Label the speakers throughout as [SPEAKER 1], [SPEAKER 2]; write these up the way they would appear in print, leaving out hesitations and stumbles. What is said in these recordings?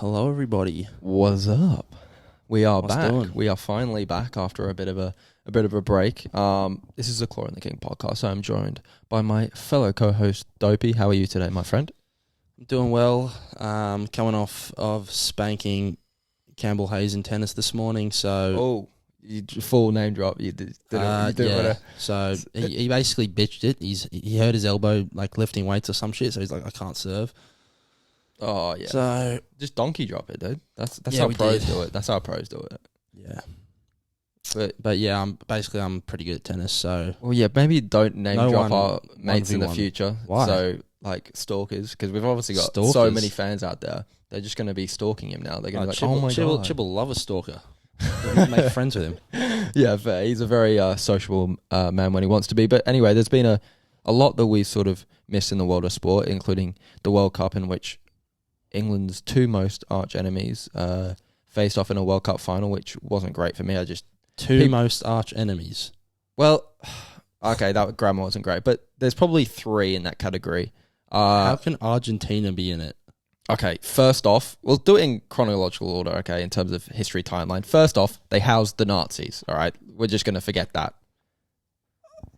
[SPEAKER 1] Hello, everybody.
[SPEAKER 2] What's up? We are
[SPEAKER 1] What's
[SPEAKER 2] back.
[SPEAKER 1] doing?
[SPEAKER 2] We are finally back after a bit of a break. This is the Claw and the King podcast. So I'm joined by my fellow co-host Dopey. How are you today, my friend?
[SPEAKER 1] I'm doing well. Coming off of spanking Campbell Hayes in tennis this morning. So,
[SPEAKER 2] Full name drop. You did
[SPEAKER 1] yeah. So he basically bitched it. He hurt his elbow like lifting weights or some shit. So he's like, I can't serve.
[SPEAKER 2] Oh yeah.
[SPEAKER 1] So
[SPEAKER 2] just donkey drop it, dude. That's
[SPEAKER 1] Yeah,
[SPEAKER 2] how
[SPEAKER 1] we
[SPEAKER 2] pros
[SPEAKER 1] did.
[SPEAKER 2] do it. That's how pros do it.
[SPEAKER 1] yeah. But yeah, I'm pretty good at tennis. So
[SPEAKER 2] Well, yeah. Maybe don't name
[SPEAKER 1] No
[SPEAKER 2] drop
[SPEAKER 1] one-
[SPEAKER 2] our mates in the
[SPEAKER 1] 1v1.
[SPEAKER 2] future.
[SPEAKER 1] Why?
[SPEAKER 2] So like stalkers, because we've obviously got so
[SPEAKER 1] Stalkers?
[SPEAKER 2] many fans out there. They're just going to be stalking him now. They're going to be like,
[SPEAKER 1] Chibble,
[SPEAKER 2] oh my
[SPEAKER 1] Chibble,
[SPEAKER 2] god.
[SPEAKER 1] Chibble love a stalker. Make friends with him.
[SPEAKER 2] Yeah, fair. He's a very sociable man when he wants to be. But anyway, there's been a lot that we sort of missed in the world of sport, including the World Cup, in which England's two most arch enemies faced off in a World Cup final, which wasn't great for me.
[SPEAKER 1] Most arch enemies.
[SPEAKER 2] Well, okay, that grammar wasn't great, but there's probably three in that category.
[SPEAKER 1] How can Argentina be in it?
[SPEAKER 2] Okay, first off, we'll do it in chronological order, okay, in terms of history timeline. First off, they housed the Nazis, all right? We're just going to forget that.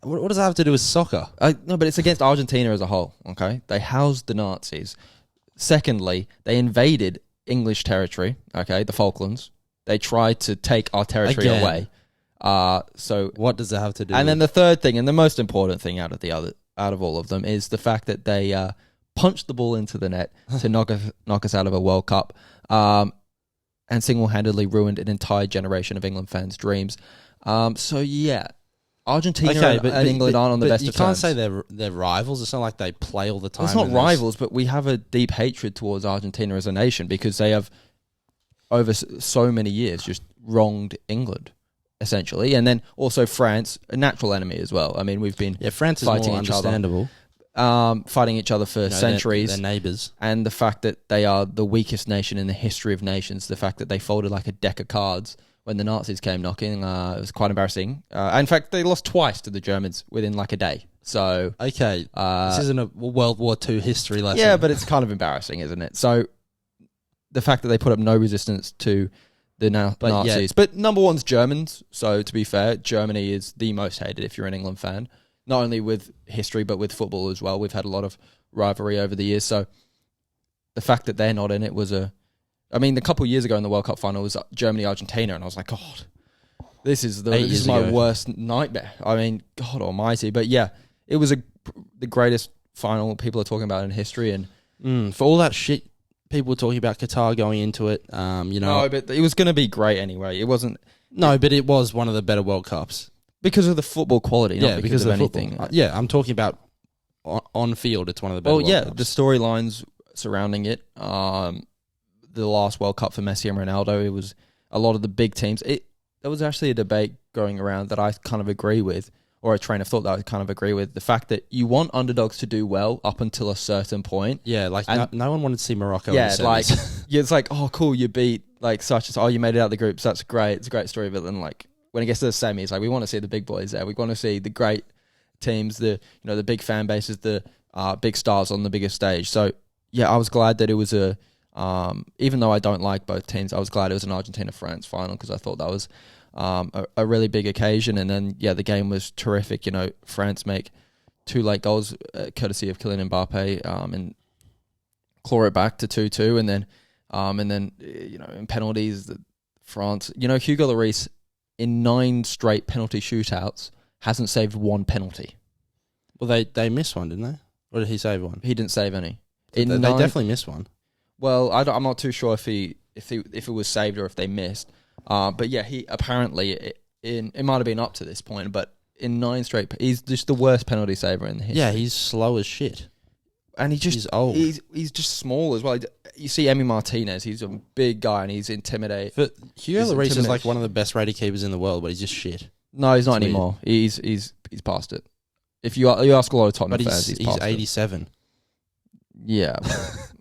[SPEAKER 1] What does that have to do with soccer?
[SPEAKER 2] No, but it's against Argentina as a whole, okay? They housed the Nazis. Secondly, they invaded English territory, okay, the Falklands. They tried to take our territory
[SPEAKER 1] Again.
[SPEAKER 2] away. So,
[SPEAKER 1] What does that have to do
[SPEAKER 2] and
[SPEAKER 1] with
[SPEAKER 2] then the third thing, and the most important thing out of all of them, is the fact that they punched the ball into the net to knock us out of a World Cup, and single-handedly ruined an entire generation of England fans' dreams. So yeah, Argentina and England aren't on the best
[SPEAKER 1] you
[SPEAKER 2] of
[SPEAKER 1] can't
[SPEAKER 2] terms.
[SPEAKER 1] say they're rivals. It's not like they play all the time.
[SPEAKER 2] It's not
[SPEAKER 1] in this.
[SPEAKER 2] rivals, but we have a deep hatred towards Argentina as a nation because they have, over so many years, just wronged England, essentially. And then also France, a natural enemy as well. I mean, we've been
[SPEAKER 1] France is
[SPEAKER 2] fighting
[SPEAKER 1] more
[SPEAKER 2] each other.
[SPEAKER 1] understandable.
[SPEAKER 2] Fighting each other for centuries.
[SPEAKER 1] They're neighbours.
[SPEAKER 2] And the fact that they are the weakest nation in the history of nations, the fact that they folded like a deck of cards when the Nazis came knocking, it was quite embarrassing. In fact, they lost twice to the Germans within like a day. So,
[SPEAKER 1] Okay, this isn't a World War II history lesson.
[SPEAKER 2] yeah, but it's kind of embarrassing, isn't it? So, the fact that they put up no resistance to the Nazis.
[SPEAKER 1] Yeah.
[SPEAKER 2] But number one's Germans. So, to be fair, Germany is the most hated if you're an England fan. Not only with history, but with football as well. We've had a lot of rivalry over the years. So, the fact that they're not in it was I mean, a couple of years ago in the World Cup final was Germany-Argentina, and I was like, God, this is my worst nightmare. I mean, God almighty. But yeah, it was the greatest final people are talking about in history. And
[SPEAKER 1] For all that shit people were talking about Qatar going into it,
[SPEAKER 2] no, but it was going to be great anyway. It wasn't.
[SPEAKER 1] No, but it was one of the better World Cups.
[SPEAKER 2] Because of the football quality, not because of anything.
[SPEAKER 1] Football. Yeah, I'm talking about on field. It's one of the better World Cups.
[SPEAKER 2] The storylines surrounding it. The last World Cup for Messi and Ronaldo, it was a lot of the big teams. There was actually a debate going around that I kind of agree with, or a train of thought that I kind of agree with. The fact that you want underdogs to do well up until a certain point.
[SPEAKER 1] Yeah, like no one wanted to see Morocco.
[SPEAKER 2] Yeah,
[SPEAKER 1] in the
[SPEAKER 2] like
[SPEAKER 1] semis.
[SPEAKER 2] it's like, oh, cool, you beat like such as, oh, you made it out of the groups. That's great. It's a great story. But then like when it gets to the semis, like we want to see the big boys there. We want to see the great teams, the big fan bases, the big stars on the biggest stage. So yeah, I was glad that it was even though I don't like both teams, I was glad it was an Argentina-France final because I thought that was a really big occasion. And then, yeah, the game was terrific. France make 2 late goals courtesy of Kylian Mbappe and claw it back to 2-2. And then in penalties, France, Hugo Lloris in 9 straight penalty shootouts hasn't saved 1 penalty.
[SPEAKER 1] Well, they missed one, didn't they? Or did he save one?
[SPEAKER 2] He didn't save any.
[SPEAKER 1] They definitely missed one.
[SPEAKER 2] Well, I'm not too sure if it was saved or if they missed. But yeah, he apparently it might have been up to this point, but in 9 straight, he's just the worst penalty saver in the history.
[SPEAKER 1] Yeah, he's slow as shit,
[SPEAKER 2] and he's old. He's just small as well. You see, Emi Martinez, he's a big guy and he's intimidating.
[SPEAKER 1] But Hugo Lloris is like one of the best rated keepers in the world, but he's just shit.
[SPEAKER 2] No, he's not anymore. He's past it. If you ask a lot of Tottenham fans, he's
[SPEAKER 1] 87.
[SPEAKER 2] It. Yeah.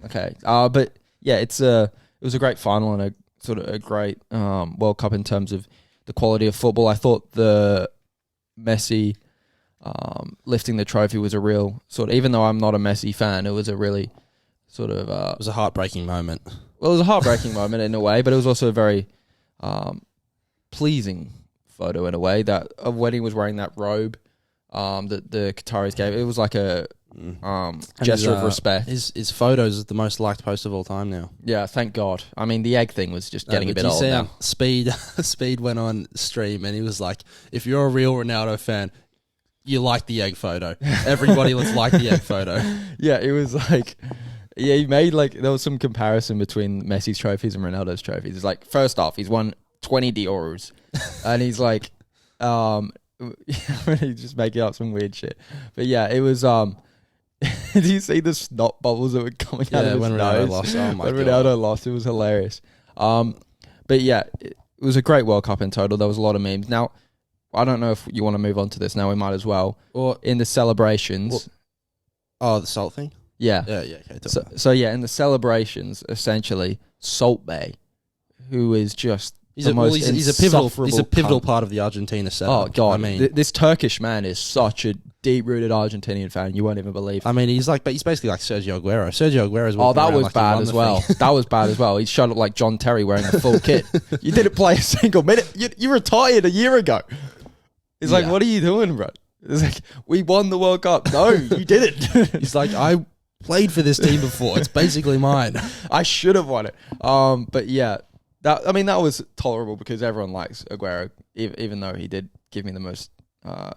[SPEAKER 2] Okay. But yeah, it was a great final and a sort of a great World Cup in terms of the quality of football. I thought the Messi lifting the trophy was a real sort of, even though I'm not a Messi fan, it was a really sort of...
[SPEAKER 1] it was a heartbreaking moment.
[SPEAKER 2] Well, it was a heartbreaking moment in a way, but it was also a very pleasing photo in a way, that of when he was wearing that robe that the Qataris gave. It was like a gesture of respect.
[SPEAKER 1] His photos is the most liked post of all time now.
[SPEAKER 2] Yeah, thank God. I mean, the egg thing was just getting a bit old now.
[SPEAKER 1] Speed went on stream and he was like, if you're a real Ronaldo fan, you like the egg photo. Everybody let's like the egg photo.
[SPEAKER 2] Yeah, it was like... Yeah, he made there was some comparison between Messi's trophies and Ronaldo's trophies. It's like, first off, he's won 20 Dioros. And he's like, he's just making up some weird shit. But yeah, it was, did you see the snot bubbles that were coming out of his
[SPEAKER 1] when
[SPEAKER 2] nose?
[SPEAKER 1] Ronaldo lost. Oh my
[SPEAKER 2] when
[SPEAKER 1] God.
[SPEAKER 2] Ronaldo lost, it was hilarious. But yeah, it was a great World Cup in total. There was a lot of memes. Now, I don't know if you want to move on to this now. We might as well. Or in the celebrations.
[SPEAKER 1] The salt thing?
[SPEAKER 2] Yeah.
[SPEAKER 1] Yeah. Okay.
[SPEAKER 2] So yeah, in the celebrations, essentially, Salt Bay, who is just he's
[SPEAKER 1] a pivotal part of the Argentina setup.
[SPEAKER 2] Oh God,
[SPEAKER 1] I mean,
[SPEAKER 2] this Turkish man is such a deep-rooted Argentinian fan. You won't even believe.
[SPEAKER 1] I mean, he's basically like Sergio Aguero. Sergio Aguero's
[SPEAKER 2] that was bad as well. That was bad as well. He showed up like John Terry wearing a full kit. You didn't play a single minute. You retired a year ago. It's like, what are you doing, bro? It's like, we won the World Cup. No, you didn't.
[SPEAKER 1] He's like, I played for this team before. It's basically mine.
[SPEAKER 2] I should have won it. But yeah, that was tolerable because everyone likes Aguero, even though he did give me the most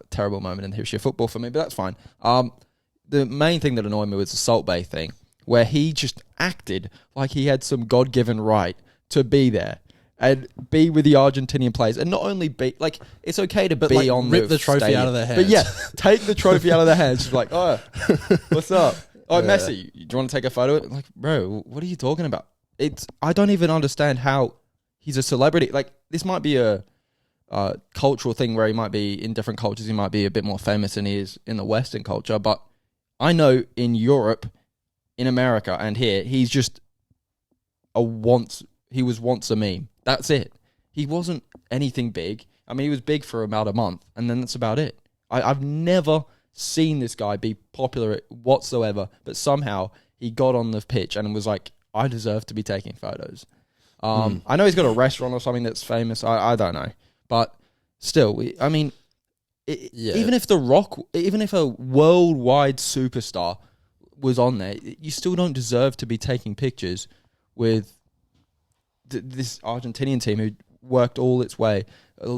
[SPEAKER 2] terrible moment in the history of football for me. But that's fine. The main thing that annoyed me was the Salt Bay thing, where he just acted like he had some God-given right to be there and be with the Argentinian players, and not only be like, it's okay to be on
[SPEAKER 1] rip the trophy
[SPEAKER 2] stadium,
[SPEAKER 1] out of their hands.
[SPEAKER 2] but yeah, take the trophy out of their hands. Just like, oh, what's up? Oh, Messi, do you want to take a photo? Like, bro, what are you talking about? I don't even understand how he's a celebrity. Like, this might be a cultural thing where he might be in different cultures. He might be a bit more famous than he is in the Western culture. But I know in Europe, in America, and here, he's just he was once a meme. That's it. He wasn't anything big. I mean, he was big for about a month, and then that's about it. I've never seen this guy be popular whatsoever, but somehow he got on the pitch and was like, I deserve to be taking photos. I know he's got a restaurant or something that's famous. I don't know. But still, even if even if a worldwide superstar was on there, you still don't deserve to be taking pictures with this Argentinian team who worked all its way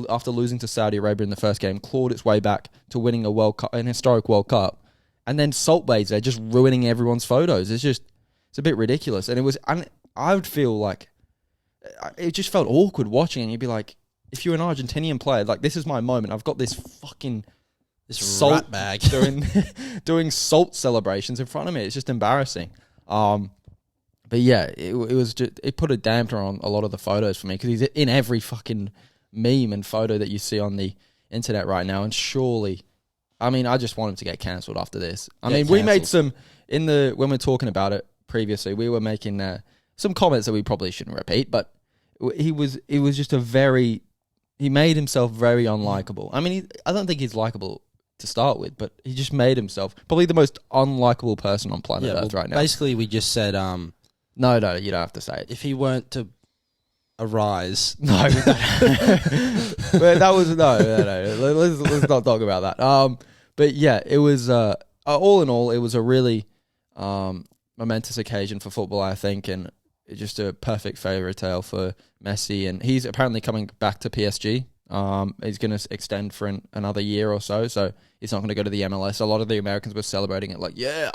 [SPEAKER 2] after losing to Saudi Arabia in the first game, clawed its way back to winning a World Cup, an historic World Cup, and then Salt Bay's there just ruining everyone's photos. It's a bit ridiculous, and I would feel like it just felt awkward watching, and you'd be like, if you're an Argentinian player, like, this is my moment. I've got this fucking salt
[SPEAKER 1] bag
[SPEAKER 2] doing salt celebrations in front of me. It's just embarrassing. But yeah, it put a damper on a lot of the photos for me, because he's in every fucking meme and photo that you see on the internet right now. And surely, I mean, I just want him to get cancelled after this. I mean, we made some when we were talking about it previously, we were making some comments that we probably shouldn't repeat, but it was just he made himself very unlikable. I mean, I don't think he's likable to start with, but he just made himself probably the most unlikable person on planet Earth right now.
[SPEAKER 1] Basically, we just said,
[SPEAKER 2] no, you don't have to say it.
[SPEAKER 1] If he weren't to arise,
[SPEAKER 2] no, but that was no. Let's not talk about that. But yeah, it was all in all, it was a really momentous occasion for football, I think, and just a perfect fairy tale for Messi. And he's apparently coming back to PSG. He's going to extend for another year or so he's not going to go to the MLS. A lot of the Americans were celebrating it, like, yeah,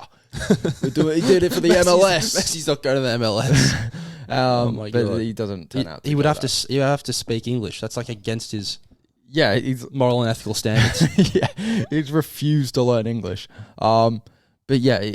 [SPEAKER 2] he did it for the MLS.
[SPEAKER 1] Messi's not going to the MLS.
[SPEAKER 2] But God. He doesn't turn out to
[SPEAKER 1] he would have to speak English. That's like against his
[SPEAKER 2] he's
[SPEAKER 1] moral and ethical standards.
[SPEAKER 2] Yeah, he's refused to learn English. But yeah,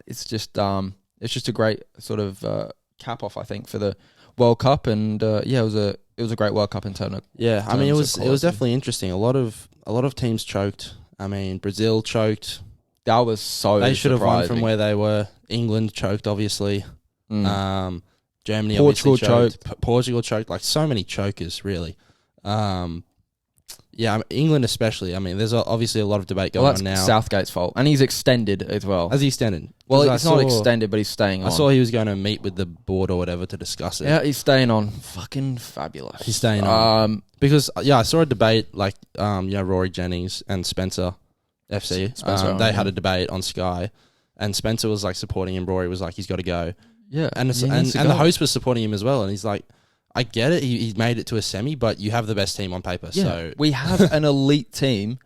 [SPEAKER 2] it's just a great sort of cap off, I think, for the World Cup. And it was a great World Cup in total.
[SPEAKER 1] Yeah, I mean, it was definitely interesting. A lot of teams choked. I mean, Brazil choked.
[SPEAKER 2] That was so
[SPEAKER 1] They should have won from where they were. England choked, obviously. Germany
[SPEAKER 2] Portugal
[SPEAKER 1] obviously choked. Portugal choked. Like, so many chokers, really. Yeah, England especially. I mean, there's obviously a lot of debate going
[SPEAKER 2] Well,
[SPEAKER 1] on
[SPEAKER 2] that's
[SPEAKER 1] now.
[SPEAKER 2] Southgate's fault. And he's extended as well.
[SPEAKER 1] Has he extended?
[SPEAKER 2] Well,
[SPEAKER 1] 'Cause
[SPEAKER 2] it's not extended, but he's staying on.
[SPEAKER 1] I saw he was going to meet with the board or whatever to discuss it.
[SPEAKER 2] Yeah, he's staying on. Fucking fabulous.
[SPEAKER 1] He's staying on. Because, I saw a debate, like, Rory Jennings and Spencer FC. They had a debate on Sky, and Spencer was, like, supporting him. Rory was like, he's got to go.
[SPEAKER 2] Yeah.
[SPEAKER 1] And the host was supporting him as well, and he's like, I get it. He made it to a semi, but you have the best team on paper.
[SPEAKER 2] Yeah.
[SPEAKER 1] So
[SPEAKER 2] We have an elite team,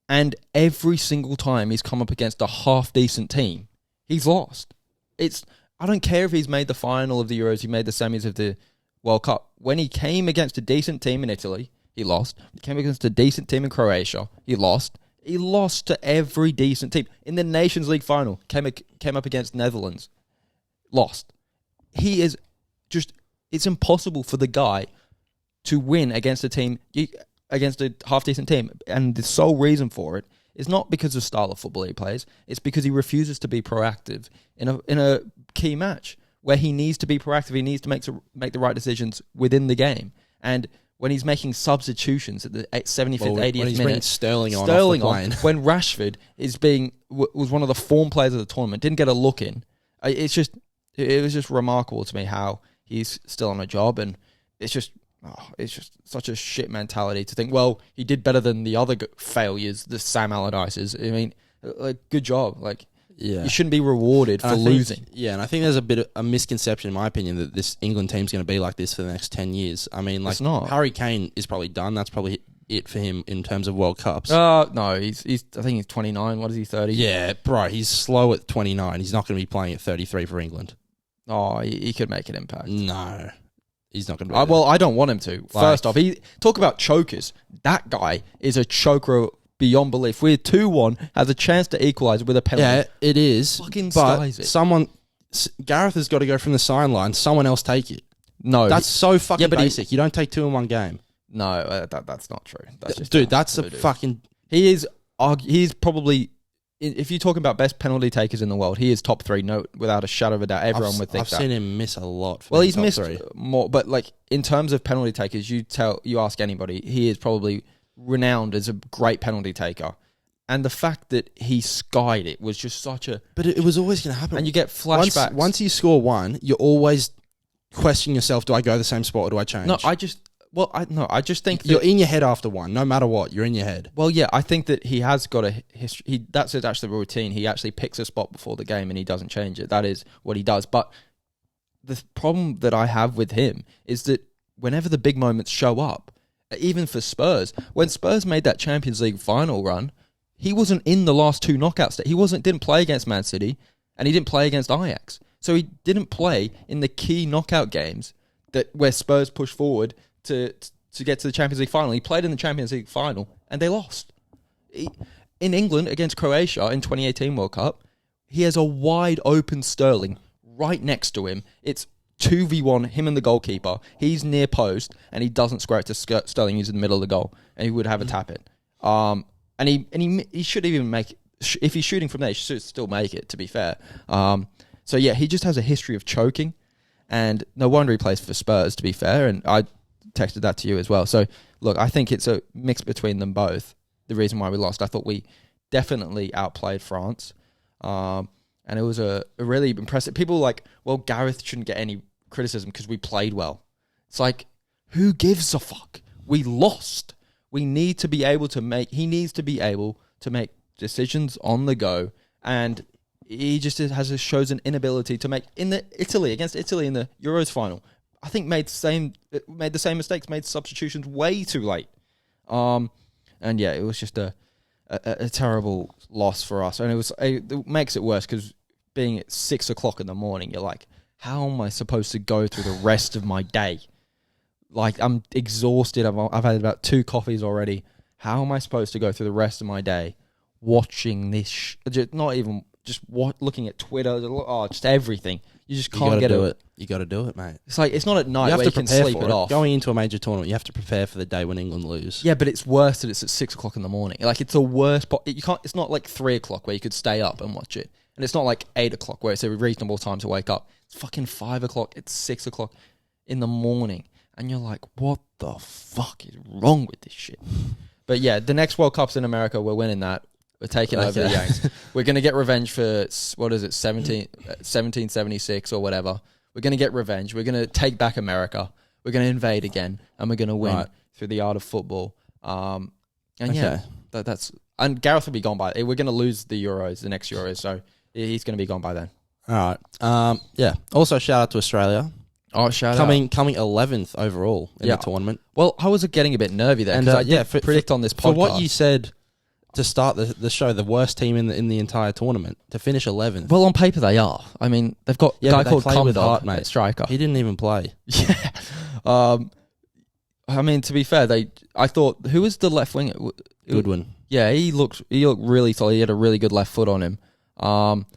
[SPEAKER 2] and every single time he's come up against a half-decent team, he's lost. I don't care if he's made the final of the Euros, he made the semis of the World Cup. When he came against a decent team in Italy, he lost. He came against a decent team in Croatia, he lost. He lost to every decent team. In the Nations League final, came up against Netherlands, lost. He is just... It's impossible for the guy to win against against a half-decent team. And the sole reason for it is not because of the style of football he plays. It's because he refuses to be proactive in a key match where he needs to be proactive. He needs to make the right decisions within the game. And when he's making substitutions at the 75th, 80th
[SPEAKER 1] when he's
[SPEAKER 2] minute,
[SPEAKER 1] Sterling on
[SPEAKER 2] when Rashford was one of the form players of the tournament, didn't get a look in. It was just remarkable to me how he's still on a job, and it's just such a shit mentality to think, well, he did better than the other failures, the Sam Allardyces. I mean, like, good job. Like, you shouldn't be rewarded for losing.
[SPEAKER 1] And I think there's a bit of a misconception, in my opinion, that this England team's going to be like this for the next 10 years. I mean, like,
[SPEAKER 2] it's not.
[SPEAKER 1] Harry Kane is probably done. That's probably it for him in terms of World Cups.
[SPEAKER 2] No, I think he's 29. What is he, 30?
[SPEAKER 1] Yeah, bro, he's slow at 29. He's not going to be playing at 33 for England.
[SPEAKER 2] Oh, he could make an impact.
[SPEAKER 1] No, he's not going to be
[SPEAKER 2] well, I don't want him to. First off, talk about chokers. That guy is a choker beyond belief. We're 2-1, has a chance to equalise with a penalty.
[SPEAKER 1] Yeah, it is.
[SPEAKER 2] Fucking
[SPEAKER 1] but
[SPEAKER 2] skies it.
[SPEAKER 1] Gareth has got to go from the sideline. Someone else take it.
[SPEAKER 2] No.
[SPEAKER 1] That's so fucking basic. You don't take two in one game.
[SPEAKER 2] No, that's not true. That's just
[SPEAKER 1] that's a fucking...
[SPEAKER 2] He's probably... If you're talking about best penalty takers in the world, he is top 3, no, without a shadow of a doubt. Everyone would think that.
[SPEAKER 1] I've seen him miss a lot.
[SPEAKER 2] Well, he's missed more, but like in terms of penalty takers, you ask anybody, he is probably renowned as a great penalty taker. And the fact that he skied it was just such a...
[SPEAKER 1] But it was always going to happen.
[SPEAKER 2] And you get flashbacks.
[SPEAKER 1] Once you score one, you're always questioning yourself, do I go the same spot or do I change?
[SPEAKER 2] No, I just think that
[SPEAKER 1] you're in your head after one. No matter what, you're in your head.
[SPEAKER 2] Well, yeah, I think that he has got a history. That's actually the routine. He actually picks a spot before the game and he doesn't change it. That is what he does. But the problem that I have with him is that whenever the big moments show up, even for Spurs, when Spurs made that Champions League final run, he wasn't in the last 2 knockouts. He didn't play against Man City and he didn't play against Ajax. So he didn't play in the key knockout games where Spurs pushed forward to get to the Champions League final. He played in the Champions League final and they lost. In England against Croatia in 2018 World Cup, he has a wide open Sterling right next to him. It's 2v1, him and the goalkeeper. He's near post and he doesn't square it to Sterling. He's in the middle of the goal and he would have a tap in. And he should even make it. If he's shooting from there, he should still make it, to be fair. So yeah, he just has a history of choking, and no wonder he plays for Spurs, to be fair. And I texted that to you as well. So look, I think it's a mix between them both. The reason why we lost, I thought we definitely outplayed France, and it was a really impressive. People were like, well, Gareth shouldn't get any criticism because we played well. It's like, who gives a fuck? We lost. He needs to be able to make decisions on the go, and he just shows an inability to make against Italy in the Euros final. I think made the same mistakes, made substitutions way too late. And yeah, it was just a terrible loss for us, and it makes it worse because being at 6 o'clock in the morning, you're like, how am I supposed to go through the rest of my day? Like, I'm exhausted. I've had about 2 coffees already. How am I supposed to go through the rest of my day watching this? Looking at Twitter. Just everything. You just can't get it.
[SPEAKER 1] You got to do it, mate.
[SPEAKER 2] It's like, it's not at night where you can sleep it off.
[SPEAKER 1] Going into a major tournament, you have to prepare for the day when England lose.
[SPEAKER 2] Yeah, but it's worse that it's at 6 o'clock in the morning. Like, it's the worst. You can't. It's not like 3 o'clock where you could stay up and watch it, and it's not like 8 o'clock where it's a reasonable time to wake up. It's fucking 5 o'clock. It's 6 o'clock in the morning. And you're like, what the fuck is wrong with this shit? But yeah, the next World Cup's in America. We're winning that. We're taking over the Yanks. We're going to get revenge for, 1776 or whatever. We're going to get revenge. We're going to take back America. We're going to invade again, and we're going to win through the art of football. And that's... And Gareth will be gone by... We're going to lose the next Euros, so he's going to be gone by then.
[SPEAKER 1] All right. Also, shout out to Australia.
[SPEAKER 2] Oh,
[SPEAKER 1] coming 11th overall in the tournament.
[SPEAKER 2] Well, I was getting a bit nervy there because I did predict on this podcast.
[SPEAKER 1] For what you said to start the show, the worst team in the entire tournament, to finish 11th.
[SPEAKER 2] Well, on paper they are. I mean, they've got a guy called Cumdog,
[SPEAKER 1] mate.
[SPEAKER 2] Striker.
[SPEAKER 1] He didn't even play.
[SPEAKER 2] Yeah. I mean, to be fair, I thought, who was the left winger?
[SPEAKER 1] Goodwin.
[SPEAKER 2] Yeah, he looked really solid. He had a really good left foot on him.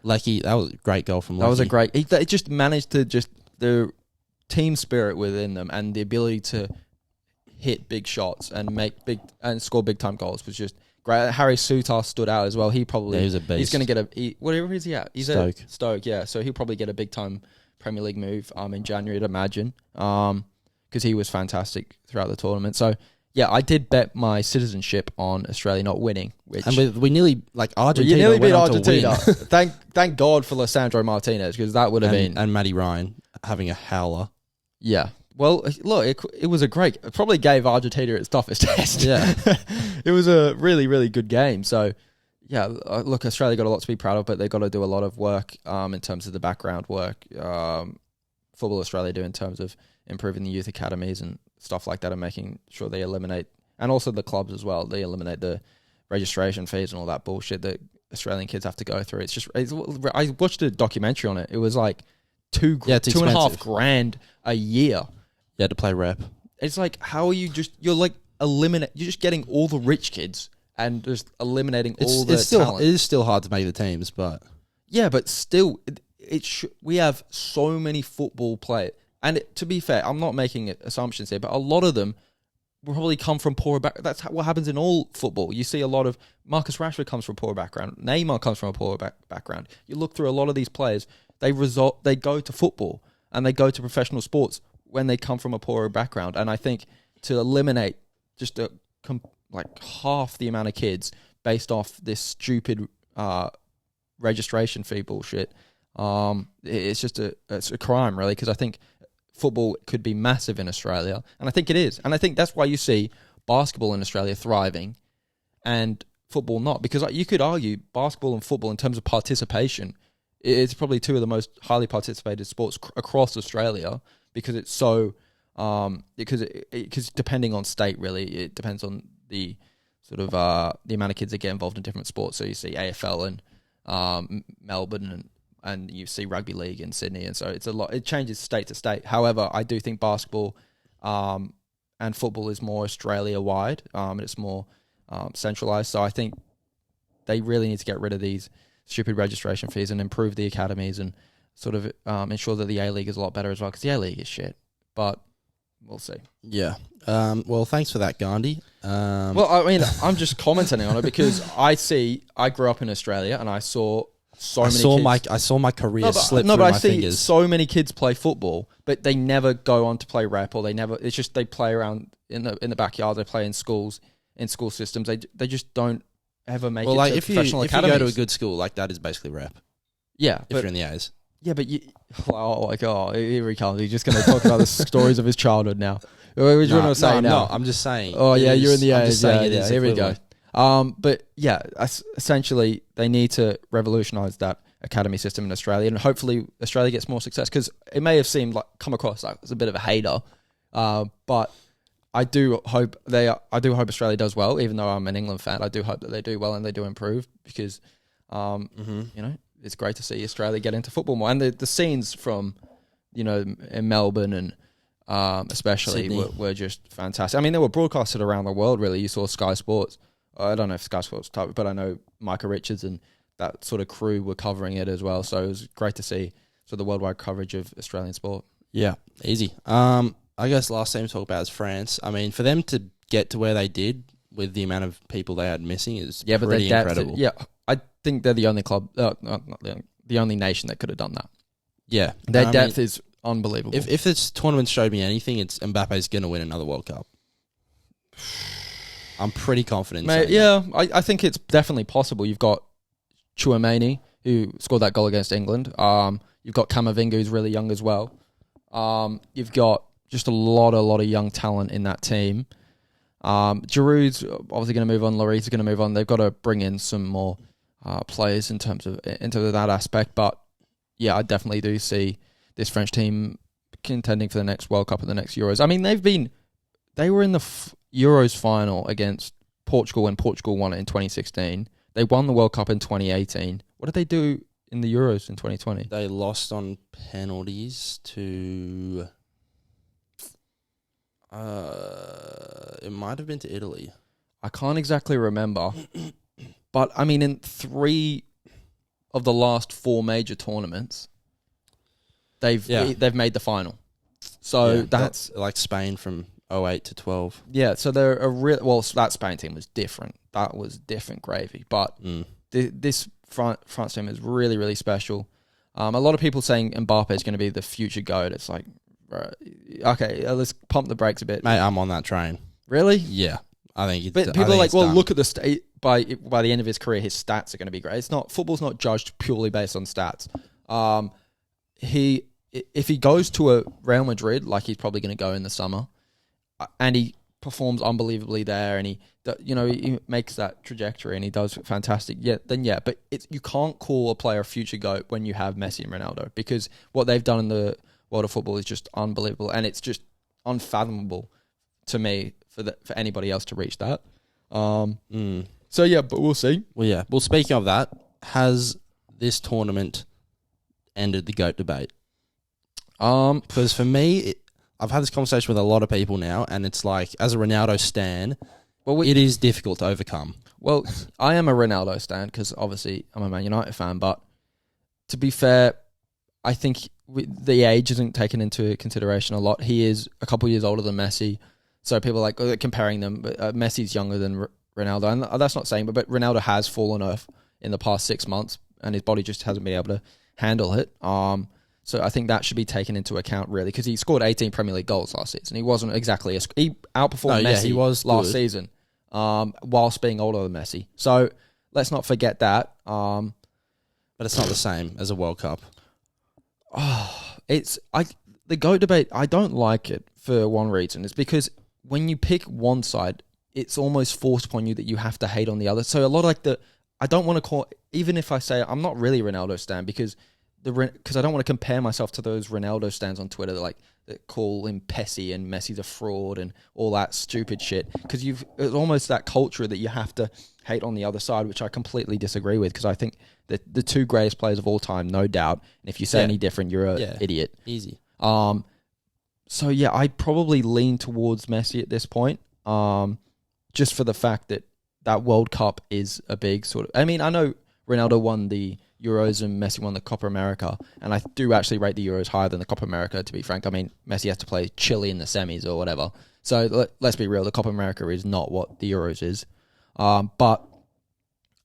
[SPEAKER 1] Lecky, that was a great goal from Lecky.
[SPEAKER 2] That was a great... He just managed to the team spirit within them and the ability to hit big shots and score big time goals was just great. Harry Souttar stood out as well. He probably...
[SPEAKER 1] Yeah, he's a beast.
[SPEAKER 2] He's going to get whatever is he at? He's
[SPEAKER 1] Stoke.
[SPEAKER 2] At Stoke, yeah. So he'll probably get a big time Premier League move in January, I'd imagine. Because he was fantastic throughout the tournament. So... Yeah, I did bet my citizenship on Australia not winning.
[SPEAKER 1] And we nearly, Argentina.
[SPEAKER 2] You nearly beat Argentina.
[SPEAKER 1] To win.
[SPEAKER 2] Thank God for Lissandro Martinez, because that would have been...
[SPEAKER 1] And Matty Ryan having a howler.
[SPEAKER 2] Yeah. Well, look, it was it probably gave Argentina its toughest test.
[SPEAKER 1] Yeah.
[SPEAKER 2] It was a really, really good game. So, yeah, look, Australia got a lot to be proud of, but they've got to do a lot of work in terms of the background work. Football Australia do in terms of improving the youth academies and stuff like that, and making sure they eliminate, and also the clubs as well, they eliminate the registration fees and all that bullshit that Australian kids have to go through. I watched a documentary on it. It was like $2.5 grand a year.
[SPEAKER 1] You had to play rep.
[SPEAKER 2] It's like, how are you you're just getting all the rich kids and just eliminating all the talent.
[SPEAKER 1] It is still hard to make the teams, but...
[SPEAKER 2] Yeah, but still, we have so many football players. And to be fair, I'm not making assumptions here, but a lot of them will probably come from poorer background. That's what happens in all football. You see a lot of... Marcus Rashford comes from a poorer background. Neymar comes from a poorer background. You look through a lot of these players, they go to football and they go to professional sports when they come from a poorer background. And I think to eliminate just half the amount of kids based off this stupid registration fee bullshit, it's a crime, really, because I think football could be massive in Australia, and I think it is. And I think that's why you see basketball in Australia thriving and football not, because you could argue basketball and football in terms of participation, it's probably two of the most highly participated sports across Australia, because it's so because depending on state, really, it depends on the sort of the amount of kids that get involved in different sports. So you see AFL and Melbourne, and you see rugby league in Sydney, and so it's a lot. It changes state to state. However, I do think basketball and football is more Australia-wide, and it's more centralised. So I think they really need to get rid of these stupid registration fees and improve the academies and sort of ensure that the A-League is a lot better as well, because the A-League is shit. But we'll see.
[SPEAKER 1] Yeah. Well, thanks for that, Gandhi.
[SPEAKER 2] Well, I mean, I'm just commenting on it because I grew up in Australia and I saw so many kids.
[SPEAKER 1] I saw my career slip through my fingers.
[SPEAKER 2] I see so many kids play football, but they never go on to play rep, or it's just they play around in the backyard, they play in schools, in school systems. They just don't ever make it to professional academies.
[SPEAKER 1] If you go to a good school, that is basically rep.
[SPEAKER 2] Yeah.
[SPEAKER 1] If you're in the A's.
[SPEAKER 2] Yeah, but here he comes. He's just going to talk about the stories of his childhood now. What do you want to say now?
[SPEAKER 1] No, I'm just saying.
[SPEAKER 2] Oh, yeah, you're in the
[SPEAKER 1] I'm
[SPEAKER 2] A's.
[SPEAKER 1] just saying
[SPEAKER 2] Yeah, here we go. But yeah, essentially, they need to revolutionise that academy system in Australia, and hopefully Australia gets more success, because it may have come across like as a bit of a hater, but I do hope Australia does well. Even though I'm an England fan, I do hope that they do well and they do improve, because it's great to see Australia get into football more. And the scenes from, in Melbourne and especially were just fantastic. I mean, they were broadcasted around the world, really. You saw Sky Sports. I don't know if Sky Sports type, but I know Micah Richards and that sort of crew were covering it as well. So it was great to see the worldwide coverage of Australian sport.
[SPEAKER 1] Yeah, easy. I guess last team to talk about is France. I mean, for them to get to where they did with the amount of people they had missing is pretty incredible.
[SPEAKER 2] I think they're the only club, the only nation that could have done that.
[SPEAKER 1] Yeah.
[SPEAKER 2] Their depth is unbelievable.
[SPEAKER 1] If this tournament showed me anything, it's Mbappe's going to win another World Cup. I'm pretty confident.
[SPEAKER 2] I think it's definitely possible. You've got Chouameni, who scored that goal against England. You've got Camavinga, who's really young as well. You've got just a lot of young talent in that team. Giroud's obviously going to move on. Lloris is going to move on. They've got to bring in some more players into that aspect. But yeah, I definitely do see this French team contending for the next World Cup and the next Euros. I mean, they were in the Euros final against Portugal when Portugal won it in 2016. They won the World Cup in 2018. What did they do in the Euros in 2020?
[SPEAKER 1] They lost on penalties to... it might have been to Italy.
[SPEAKER 2] I can't exactly remember. But, I mean, in 3 of the last 4 major tournaments, they've made the final. So that's...
[SPEAKER 1] Like Spain from 08 to 12.
[SPEAKER 2] Yeah, so they're a real... Well, that Spain team was different. That was different gravy. But this France team is really, really special. A lot of people saying Mbappe is going to be the future GOAT. It's like, right, okay, let's pump the brakes a bit.
[SPEAKER 1] Mate, I'm on that train.
[SPEAKER 2] Really?
[SPEAKER 1] Yeah. I think it's...
[SPEAKER 2] But people are like, well, look at the state... By the end of his career, his stats are going to be great. It's not... Football's not judged purely based on stats. If he goes to a Real Madrid, like he's probably going to go in the summer, and he performs unbelievably there, and he makes that trajectory, and he does fantastic. But you can't call a player a future GOAT when you have Messi and Ronaldo, because what they've done in the world of football is just unbelievable, and it's just unfathomable to me for anybody else to reach that. So yeah, but we'll see.
[SPEAKER 1] Well, yeah. Well, speaking of that, has this tournament ended the GOAT debate? Because for me, I've had this conversation with a lot of people now, and it's like, as a Ronaldo stan, it is difficult to overcome.
[SPEAKER 2] Well, I am a Ronaldo stan because obviously I'm a Man United fan, but to be fair, I think the age isn't taken into consideration a lot. He is a couple of years older than Messi, so people are like comparing them, but Messi's younger than Ronaldo, and that's not saying, but Ronaldo has fallen off in the past 6 months, and his body just hasn't been able to handle it. So I think that should be taken into account, really, because he scored 18 Premier League goals last season. He wasn't exactly... He outperformed Messi
[SPEAKER 1] he was
[SPEAKER 2] last season, whilst being older than Messi. So let's not forget that.
[SPEAKER 1] But it's not the same as a World Cup.
[SPEAKER 2] The GOAT debate, I don't like it for one reason. It's because when you pick one side, it's almost forced upon you that you have to hate on the other. So a lot of I don't want to call... Even if I say I'm not really Ronaldo stan, because I don't want to compare myself to those Ronaldo stans on Twitter that call him Messi and Messi's a fraud and all that stupid shit. Because it's almost that culture that you have to hate on the other side, which I completely disagree with, because I think that the 2 greatest players of all time, no doubt. And if you say any different, you're an idiot.
[SPEAKER 1] Easy.
[SPEAKER 2] So yeah, I'd probably lean towards Messi at this point, just for the fact that World Cup is a big sort of... I mean, I know Ronaldo won the Euros and Messi won the Copa America, and I do actually rate the Euros higher than the Copa America, to be frank. I mean, Messi has to play Chile in the semis or whatever. So let's be real, the Copa America is not what the Euros is. But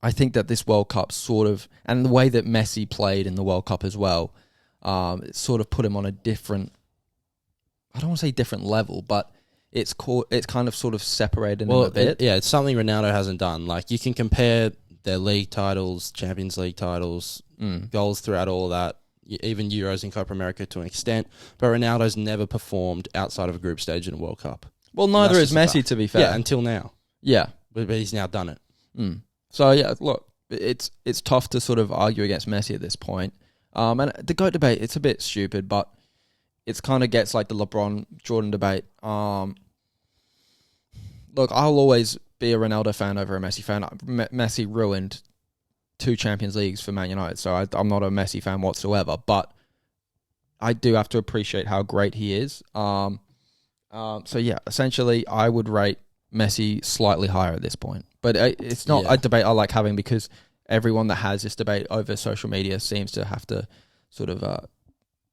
[SPEAKER 2] I think that this World Cup sort of... And the way that Messi played in the World Cup as well, it sort of put him on a different... I don't want to say different level, but it's kind of sort of separated him a bit.
[SPEAKER 1] It's something Ronaldo hasn't done. Like, you can compare their league titles, Champions League titles, goals throughout all of that, even Euros and Copa America to an extent, but Ronaldo's never performed outside of a group stage in a World Cup.
[SPEAKER 2] Well, neither is Messi, to be fair.
[SPEAKER 1] Yeah, until now.
[SPEAKER 2] Yeah.
[SPEAKER 1] But he's now done it.
[SPEAKER 2] So, yeah, look, it's tough to sort of argue against Messi at this point. And the GOAT debate, it's a bit stupid, but it kind of gets like the LeBron-Jordan debate. Look, I'll always be a Ronaldo fan over a Messi fan. Messi ruined 2 Champions Leagues for Man United, so I'm not a Messi fan whatsoever, but I do have to appreciate how great he is. So yeah, essentially I would rate Messi slightly higher at this point. But it's not a debate I like having, because everyone that has this debate over social media seems to have to sort of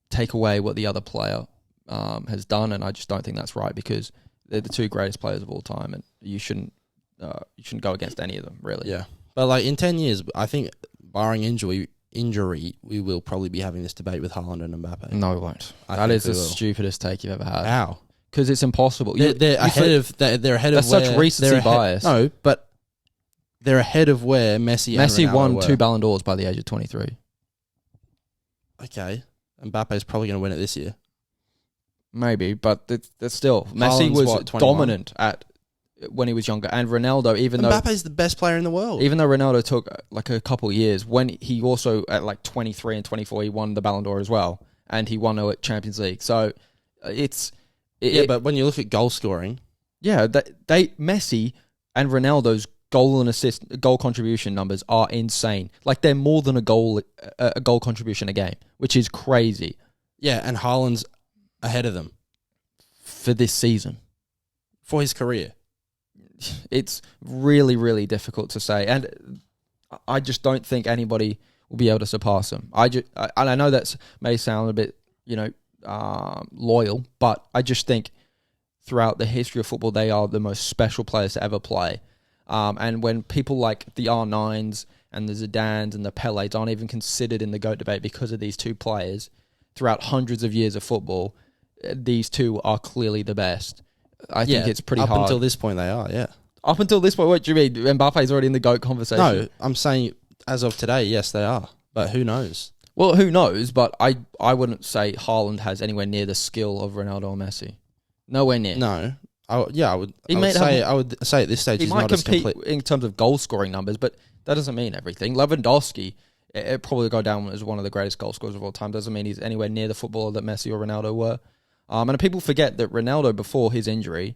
[SPEAKER 2] take away what the other player has done, and I just don't think that's right, because they're the 2 greatest players of all time, and you shouldn't go against any of them, really.
[SPEAKER 1] Yeah. But like in 10 years, I think, barring injury, we will probably be having this debate with Haaland and Mbappe.
[SPEAKER 2] No, we won't. That is the stupidest take you've ever had.
[SPEAKER 1] How?
[SPEAKER 2] because it's impossible.
[SPEAKER 1] They're ahead of. They're ahead
[SPEAKER 2] That's
[SPEAKER 1] of. Where
[SPEAKER 2] such recency bias.
[SPEAKER 1] No, but they're ahead of where Messi. And Ronaldo
[SPEAKER 2] won
[SPEAKER 1] were.
[SPEAKER 2] 2 Ballon d'Ors by the age of 23.
[SPEAKER 1] Okay, Mbappe's probably going to win it this year.
[SPEAKER 2] Maybe, but that's still Messi
[SPEAKER 1] Haaland's
[SPEAKER 2] was dominant at when he was younger, and Ronaldo,
[SPEAKER 1] Mbappe's the best player in the world.
[SPEAKER 2] Even though Ronaldo took like a couple of years, when he also at like 23 and 24, he won the Ballon d'Or as well, and he won a Champions League. So
[SPEAKER 1] but when you look at goal scoring,
[SPEAKER 2] Messi and Ronaldo's goal and assist, goal contribution numbers are insane. Like they're more than a goal contribution a game, which is crazy.
[SPEAKER 1] Yeah, and Haaland's ahead of them
[SPEAKER 2] for this season,
[SPEAKER 1] for his career.
[SPEAKER 2] It's really, really difficult to say, and I just don't think anybody will be able to surpass him. And I know that may sound a bit, loyal, but I just think throughout the history of football, they are the most special players to ever play. And when people like the R9s and the Zidanes and the Pelés aren't even considered in the GOAT debate because of these two players, throughout hundreds of years of football, these two are clearly the best. I think it's pretty hard.
[SPEAKER 1] Up until this point, they are, yeah.
[SPEAKER 2] Up until this point, what do you mean? Mbappe's already in the GOAT conversation?
[SPEAKER 1] No, I'm saying as of today, yes, they are. But who knows?
[SPEAKER 2] Well, who knows? But I wouldn't say Haaland has anywhere near the skill of Ronaldo or Messi. Nowhere near.
[SPEAKER 1] No. I would say at this stage
[SPEAKER 2] he
[SPEAKER 1] he's
[SPEAKER 2] might
[SPEAKER 1] not as
[SPEAKER 2] compete
[SPEAKER 1] complete.
[SPEAKER 2] in terms of goal scoring numbers, but that doesn't mean everything. Lewandowski, it probably go down as one of the greatest goal scorers of all time. Doesn't mean he's anywhere near the footballer that Messi or Ronaldo were. And people forget that Ronaldo, before his injury,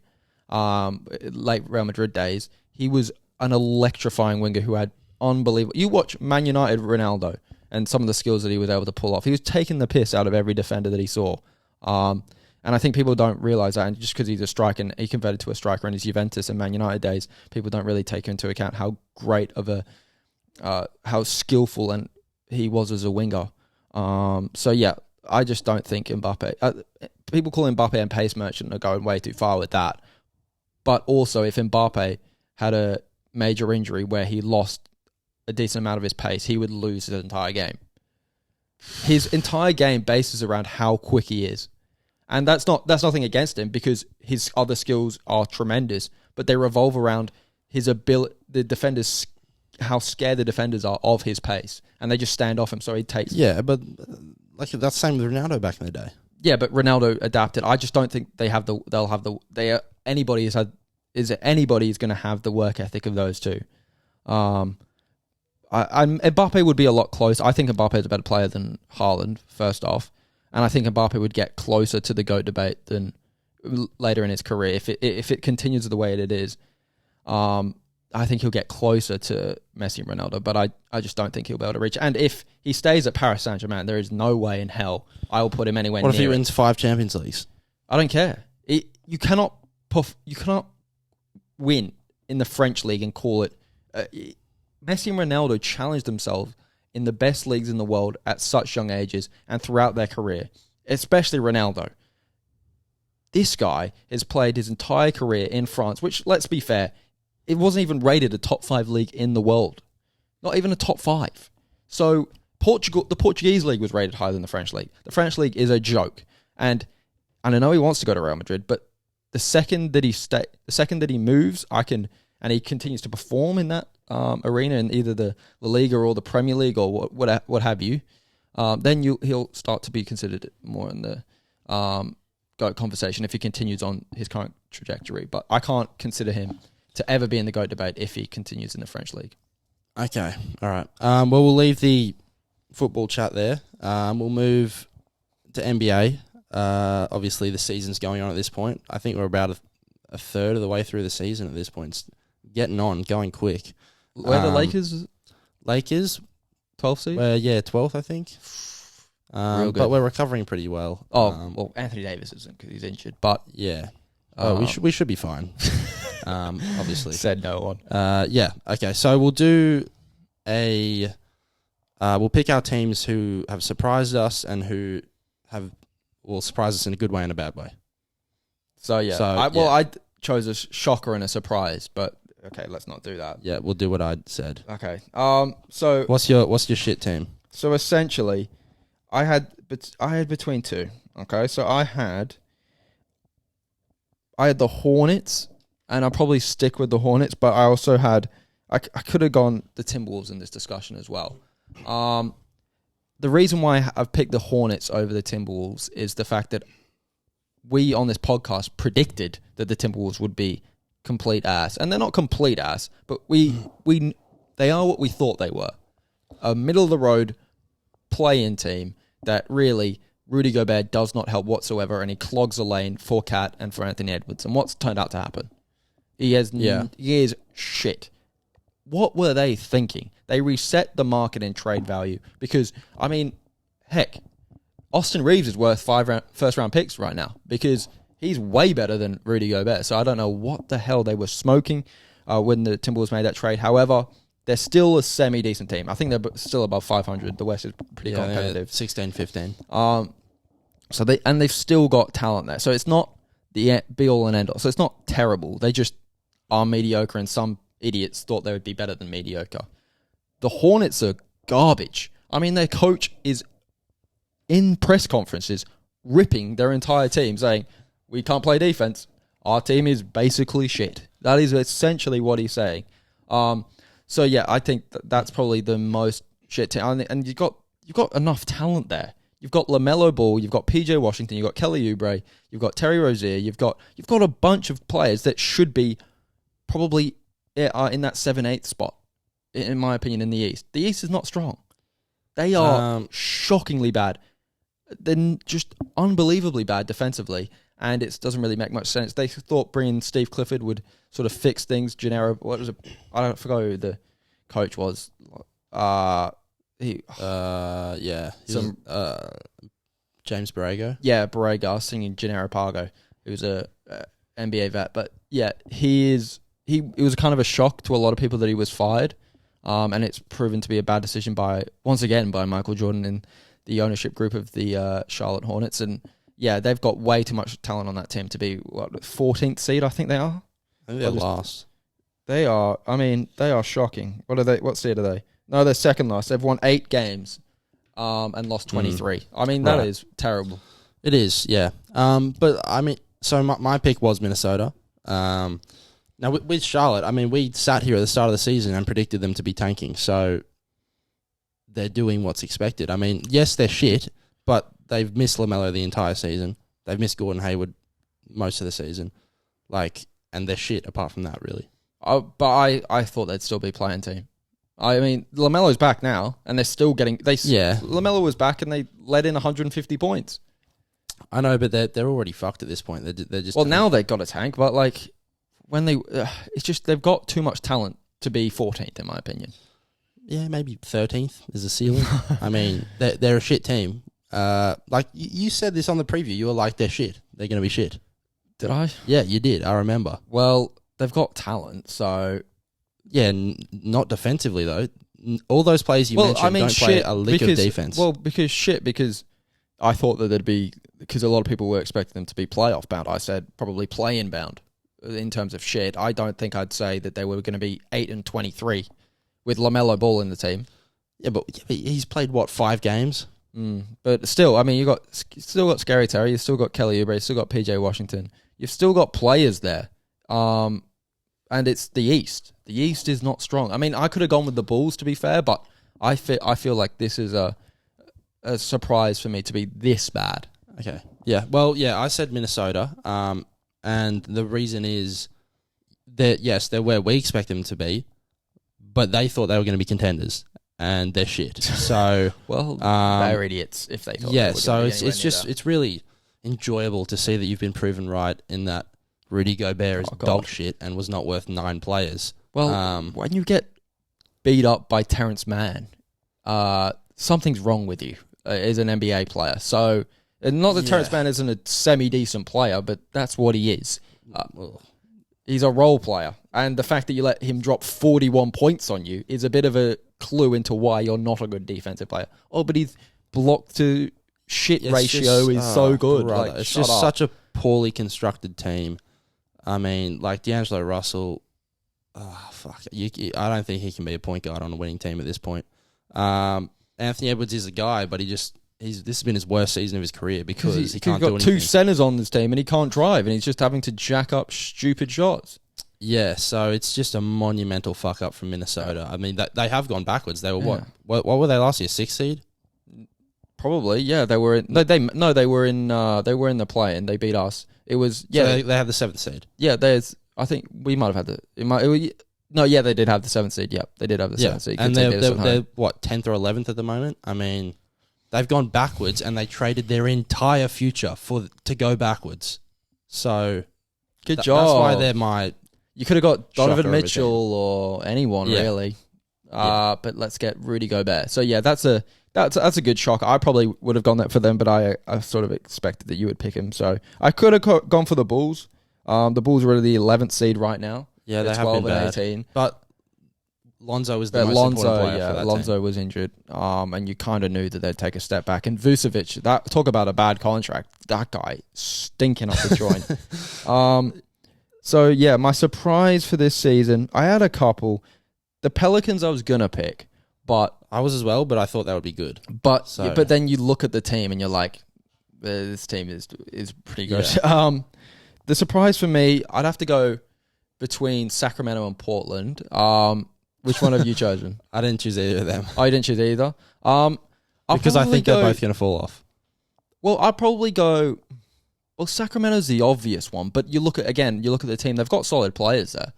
[SPEAKER 2] late Real Madrid days, he was an electrifying winger who had unbelievable. You watch Man United Ronaldo and some of the skills that he was able to pull off. He was taking the piss out of every defender that he saw. And I think people don't realise that. And just because he's a striker and he converted to a striker in his Juventus and Man United days, people don't really take into account how great of how skillful and he was as a winger. I just don't think Mbappe. People call Mbappe a pace merchant and are going way too far with that. But also, if Mbappe had a major injury where he lost a decent amount of his pace, he would lose his entire game. His entire game bases around how quick he is. And that's nothing against him because his other skills are tremendous, but they revolve around his ability, the defenders, how scared the defenders are of his pace, and they just stand off him. So he takes.
[SPEAKER 1] Yeah, but like that's the same with Ronaldo back in the day.
[SPEAKER 2] Yeah, but Ronaldo adapted. I just don't think anybody is going to have the work ethic of those two. Mbappe would be a lot closer. I think Mbappe is a better player than Haaland, first off. And I think Mbappe would get closer to the GOAT debate than later in his career. If it continues the way it is, I think he'll get closer to Messi and Ronaldo. But I just don't think he'll be able to reach. And if he stays at Paris Saint-Germain, there is no way in hell I will put him anywhere near.
[SPEAKER 1] What if he wins 5 Champions Leagues?
[SPEAKER 2] I don't care. You cannot win in the French league and call it. Messi and Ronaldo challenged themselves in the best leagues in the world at such young ages and throughout their career, especially Ronaldo. This guy has played his entire career in France, which, let's be fair, it wasn't even rated a top 5 league in the world. Not even a top 5. So the Portuguese league was rated higher than the French league. The French league is a joke. And I know he wants to go to Real Madrid, but the second that he moves, and he continues to perform in that arena in either the La Liga or the Premier League or what have you, then he'll start to be considered more in the GOAT conversation if he continues on his current trajectory. But I can't consider him to ever be in the GOAT debate if he continues in the French league.
[SPEAKER 1] Okay, all right. Well, we'll leave the football chat there. We'll move to NBA. Obviously, the season's going on at this point. I think we're about a third of the way through the season at this point. It's getting on, going quick.
[SPEAKER 2] Where the Lakers?
[SPEAKER 1] 12th
[SPEAKER 2] seed?
[SPEAKER 1] 12th, I think.
[SPEAKER 2] Real good.
[SPEAKER 1] But we're recovering pretty well.
[SPEAKER 2] Well, Anthony Davis isn't because he's injured, but
[SPEAKER 1] yeah. We should be fine. Obviously.
[SPEAKER 2] Said no one.
[SPEAKER 1] Yeah. Okay. So we'll do we'll pick our teams who have surprised us and who will surprise us in a good way and a bad way.
[SPEAKER 2] So yeah. I chose a shocker and a surprise, but okay, let's not do that.
[SPEAKER 1] Yeah, we'll do what I said.
[SPEAKER 2] Okay. So
[SPEAKER 1] what's your shit team?
[SPEAKER 2] So essentially, I had between two. Okay, so I had I had the Hornets, and I'll probably stick with the Hornets, but I also had... I could have gone the Timberwolves in this discussion as well. The reason why I've picked the Hornets over the Timberwolves is the fact that we on this podcast predicted that the Timberwolves would be complete ass. And they're not complete ass, but they are what we thought they were. A middle-of-the-road play-in team that really Rudy Gobert does not help whatsoever, and he clogs the lane for Cat and for Anthony Edwards. And what's turned out to happen? He is shit. What were they thinking? They reset the market in trade value because, I mean, heck, Austin Reeves is worth 5 first-round picks right now because he's way better than Rudy Gobert. So I don't know what the hell they were smoking when the Timberwolves made that trade. However, they're still a semi-decent team. I think they're still above 500. The West is pretty competitive.
[SPEAKER 1] 16-15.
[SPEAKER 2] So they've still got talent there. So it's not the be-all and end-all. So it's not terrible. They just are mediocre, and some idiots thought they would be better than mediocre. The Hornets are garbage. I mean, their coach is in press conferences ripping their entire team, saying, we can't play defense. Our team is basically shit. That is essentially what he's saying. So yeah, I think that's probably the most shit team. And you've got enough talent there. You've got LaMelo Ball, you've got PJ Washington, you've got Kelly Oubre, you've got Terry Rozier, you've got a bunch of players that should be probably in that 7-8 spot, in my opinion, in the East. The East is not strong. They are shockingly bad. They're just unbelievably bad defensively, and it doesn't really make much sense. They thought bringing Steve Clifford would sort of fix things. Gennaro, what was it? I forgot who the coach was. James Borrego. Yeah, Borrego. I was singing Gennaro Pargo, who's a NBA vet. But yeah, it was kind of a shock to a lot of people that he was fired. And it's proven to be a bad decision once again by Michael Jordan and the ownership group of the Charlotte Hornets. And yeah, they've got way too much talent on that team to be 14th seed, I think they are.
[SPEAKER 1] I think they're last.
[SPEAKER 2] They are. I mean, they are shocking. What are they? What seed are they? No, they're second last. They've won 8 games, and lost 23. I mean, that is terrible.
[SPEAKER 1] It is, yeah. But I mean, so my pick was Minnesota. Now with Charlotte, I mean, we sat here at the start of the season and predicted them to be tanking. So they're doing what's expected. I mean, yes, they're shit, but they've missed LaMelo the entire season. They've missed Gordon Hayward most of the season. And they're shit apart from that, really.
[SPEAKER 2] But I thought they'd still be playing team. I mean, LaMelo's back now, and they're still getting... LaMelo was back, and they let in 150 points.
[SPEAKER 1] I know, but they're already fucked at this point. They're just...
[SPEAKER 2] Well, now they've got a tank, but when they... it's just they've got too much talent to be 14th, in my opinion.
[SPEAKER 1] Yeah, maybe 13th is the ceiling. I mean, they're a shit team. You said this on the preview. You were like, they're shit. They're going to be shit.
[SPEAKER 2] Did I?
[SPEAKER 1] Yeah, you did. I remember.
[SPEAKER 2] Well, they've got talent, so...
[SPEAKER 1] Yeah, not defensively, though. All those players you mentioned don't play a lick of defense.
[SPEAKER 2] Well, because I thought that they'd be... Because a lot of people were expecting them to be playoff bound. I said probably play-in bound in terms of shit. I don't think I'd say that they were going to be 8-23 with LaMelo Ball in the team.
[SPEAKER 1] Yeah, but he's played, 5 games?
[SPEAKER 2] But still, I mean, you've still got Scary Terry, you've still got Kelly Oubre, you've still got PJ Washington. You've still got players there. And it's the East. The East is not strong. I mean, I could have gone with the Bulls, to be fair, but I feel like this is a surprise for me to be this bad.
[SPEAKER 1] Okay. Yeah. Well, yeah, I said Minnesota. And the reason is that, yes, they're where we expect them to be, but they thought they were going to be contenders, and they're shit. So,
[SPEAKER 2] well, they're idiots if they thought.
[SPEAKER 1] Yeah. So it's really enjoyable to see that you've been proven right in that Rudy Gobert is dog shit and was not worth 9 players.
[SPEAKER 2] Well, when you get beat up by Terrence Mann, something's wrong with you as an NBA player. So, and not that Terrence Mann isn't a semi-decent player, but that's what he is. He's a role player. And the fact that you let him drop 41 points on you is a bit of a clue into why you're not a good defensive player. Oh, but his block to shit ratio is so good.
[SPEAKER 1] It's just such a poorly constructed team. I mean, D'Angelo Russell, I don't think he can be a point guard on a winning team at this point. Anthony Edwards is a guy, but he just this has been his worst season of his career because he can't
[SPEAKER 2] got
[SPEAKER 1] do anything.
[SPEAKER 2] 2 centers on this team and he can't drive and he's just having to jack up stupid shots.
[SPEAKER 1] Yeah, so it's just a monumental fuck up from Minnesota. I mean, they have gone backwards. They were what were they last year? 6th seed?
[SPEAKER 2] Probably, yeah. They were in, they were in the play and they beat us. It was
[SPEAKER 1] So they had the 7th seed.
[SPEAKER 2] Yeah, I think we might have had they did have the 7th seed. Yeah, they did have the 7th seed.
[SPEAKER 1] And they're what, 10th or 11th at the moment? I mean, they've gone backwards and they traded their entire future to go backwards. So
[SPEAKER 2] good job.
[SPEAKER 1] That's why they're my.
[SPEAKER 2] You could have got Donovan
[SPEAKER 1] shocker
[SPEAKER 2] Mitchell or anyone really. But let's get Rudy Gobert. So yeah, that's a good shock. I probably would have gone that for them, but I sort of expected that you would pick him. So I could have gone for the Bulls. The Bulls are the 11th seed right now.
[SPEAKER 1] Yeah, they have
[SPEAKER 2] 12
[SPEAKER 1] been
[SPEAKER 2] and
[SPEAKER 1] bad.
[SPEAKER 2] 18.
[SPEAKER 1] But Lonzo was the most important player for that
[SPEAKER 2] Lonzo
[SPEAKER 1] team.
[SPEAKER 2] was injured. And you kind of knew that they'd take a step back. And Vucevic, talk about a bad contract. That guy stinking off the joint. So yeah, my surprise for this season, I had a couple. The Pelicans I was gonna pick, but
[SPEAKER 1] I was as well, but I thought that would be good.
[SPEAKER 2] But then you look at the team and you're like, this team is pretty good. Yeah. The surprise for me, I'd have to go between Sacramento and Portland. Which one have you chosen?
[SPEAKER 1] I didn't choose either of them.
[SPEAKER 2] Oh, you didn't choose either?
[SPEAKER 1] Because I think they're both going to fall off.
[SPEAKER 2] Well, I'd probably go... Well, Sacramento's the obvious one, but you look at the team. They've got solid players there.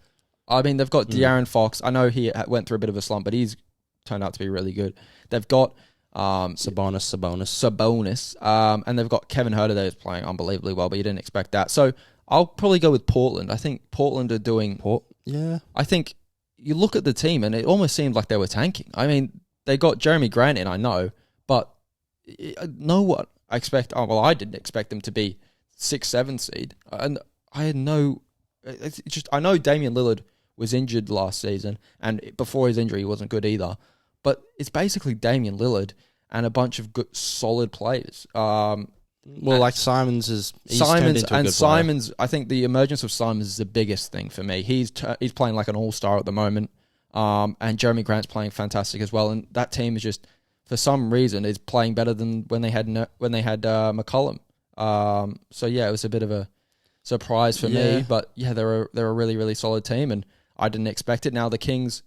[SPEAKER 2] I mean, they've got De'Aaron Fox. I know he went through a bit of a slump, but he's turned out to be really good. They've got
[SPEAKER 1] Sabonis.
[SPEAKER 2] And they've got Kevin Huerter there who's playing unbelievably well, but you didn't expect that. So I'll probably go with Portland. I think Portland are doing... I think you look at the team and it almost seemed like they were tanking. I mean, they got Jeremy Grant in, I know, but know what I expect... Oh, well, I didn't expect them to be 6th, 7th seed. And I had no... It's just I know Damian Lillard was injured last season, and before his injury, he wasn't good either. But it's basically Damian Lillard and a bunch of good, solid players.
[SPEAKER 1] Like Simons is
[SPEAKER 2] Simons. I think the emergence of Simons is the biggest thing for me. He's playing like an all-star at the moment, and Jeremy Grant's playing fantastic as well. And that team is just, for some reason, is playing better than when they had McCollum. So yeah, it was a bit of a surprise for me, but yeah, they're a really, really solid team, and I didn't expect it. Now the Kings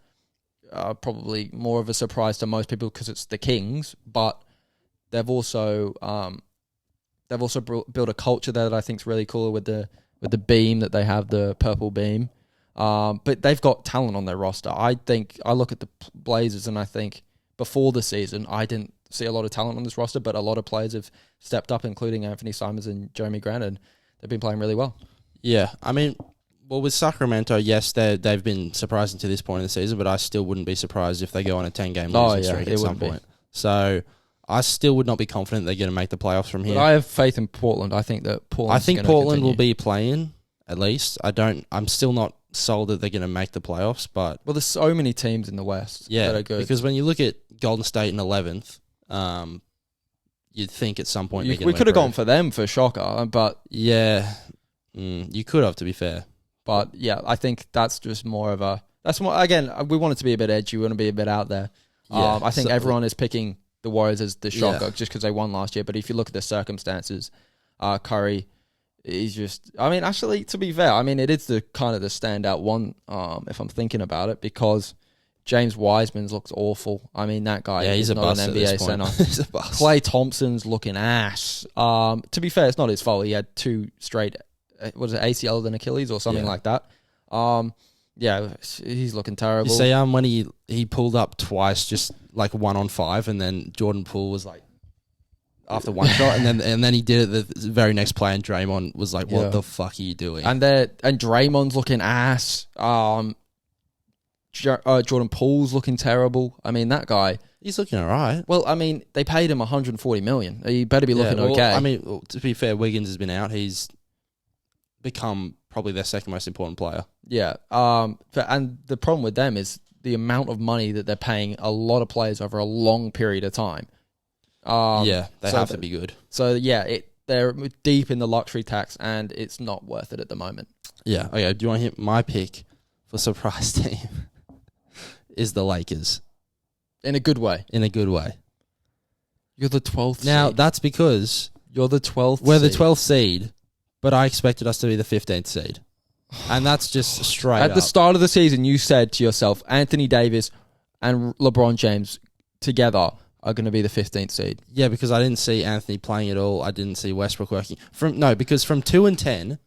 [SPEAKER 2] are probably more of a surprise to most people because it's the Kings, but they've also built a culture there that I think is really cool with the beam that they have, the purple beam. But they've got talent on their roster. I think I look at the Blazers and I think before the season I didn't see a lot of talent on this roster, but a lot of players have stepped up, including Anthony Simons and Jeremy Grant, and they've been playing really well.
[SPEAKER 1] Yeah, I mean, well, with Sacramento, yes, they've been surprising to this point in the season, but I still wouldn't be surprised if they go on a 10-game losing streak at some point. So I still would not be confident they're going to make the playoffs from here.
[SPEAKER 2] But I have faith in Portland. I think
[SPEAKER 1] Portland will be playing, at least. I'm still not sold that they're going to make the playoffs, but...
[SPEAKER 2] Well, there's so many teams in the West that are good.
[SPEAKER 1] Because when you look at Golden State in 11th, you'd think at some point
[SPEAKER 2] we could have gone for them for shocker, but...
[SPEAKER 1] Yeah, you could have, to be fair.
[SPEAKER 2] But yeah, I think that's just more of a... That's more, again, we want it to be a bit edgy. We want to be a bit out there. Yeah, I think everyone is picking the Warriors as the shocker just because they won last year. But if you look at the circumstances, Curry, he's just... I mean, actually, to be fair, I mean, it is the kind of the standout one, if I'm thinking about it, because James Wiseman's looks awful. I mean, that guy
[SPEAKER 1] he's
[SPEAKER 2] is not an NBA center.
[SPEAKER 1] He's a bust.
[SPEAKER 2] Klay Thompson's looking ass. To be fair, it's not his fault. He had 2 straight... Was it ACL than Achilles or something like that? Yeah, he's looking terrible.
[SPEAKER 1] You see, when he pulled up twice, just like 1-on-5, and then Jordan Poole was like after one shot, and then he did it the very next play, and Draymond was like, "What the fuck are you doing?"
[SPEAKER 2] And Draymond's looking ass. Jordan Poole's looking terrible. I mean, that guy.
[SPEAKER 1] He's looking all right.
[SPEAKER 2] Well, I mean, they paid him $140 million. He better be looking okay.
[SPEAKER 1] I mean, to be fair, Wiggins has been out. He's become probably their second most important player.
[SPEAKER 2] Yeah. And the problem with them is the amount of money that they're paying a lot of players over a long period of time.
[SPEAKER 1] They have to be good.
[SPEAKER 2] So yeah, they're deep in the luxury tax, and it's not worth it at the moment.
[SPEAKER 1] Yeah. Okay. Do you want to hear my pick for surprise team? Is the Lakers.
[SPEAKER 2] In a good way.
[SPEAKER 1] In a good way.
[SPEAKER 2] You're the 12th
[SPEAKER 1] Now,
[SPEAKER 2] seed.
[SPEAKER 1] that's because
[SPEAKER 2] You're the 12th
[SPEAKER 1] we're the
[SPEAKER 2] seed.
[SPEAKER 1] 12th seed, but I expected us to be the 15th seed. And that's just straight
[SPEAKER 2] At
[SPEAKER 1] up.
[SPEAKER 2] the start of the season, you said to yourself, Anthony Davis and LeBron James together are going to be the 15th seed.
[SPEAKER 1] Yeah, because I didn't see Anthony playing at all. I didn't see Westbrook working. Because from 2-10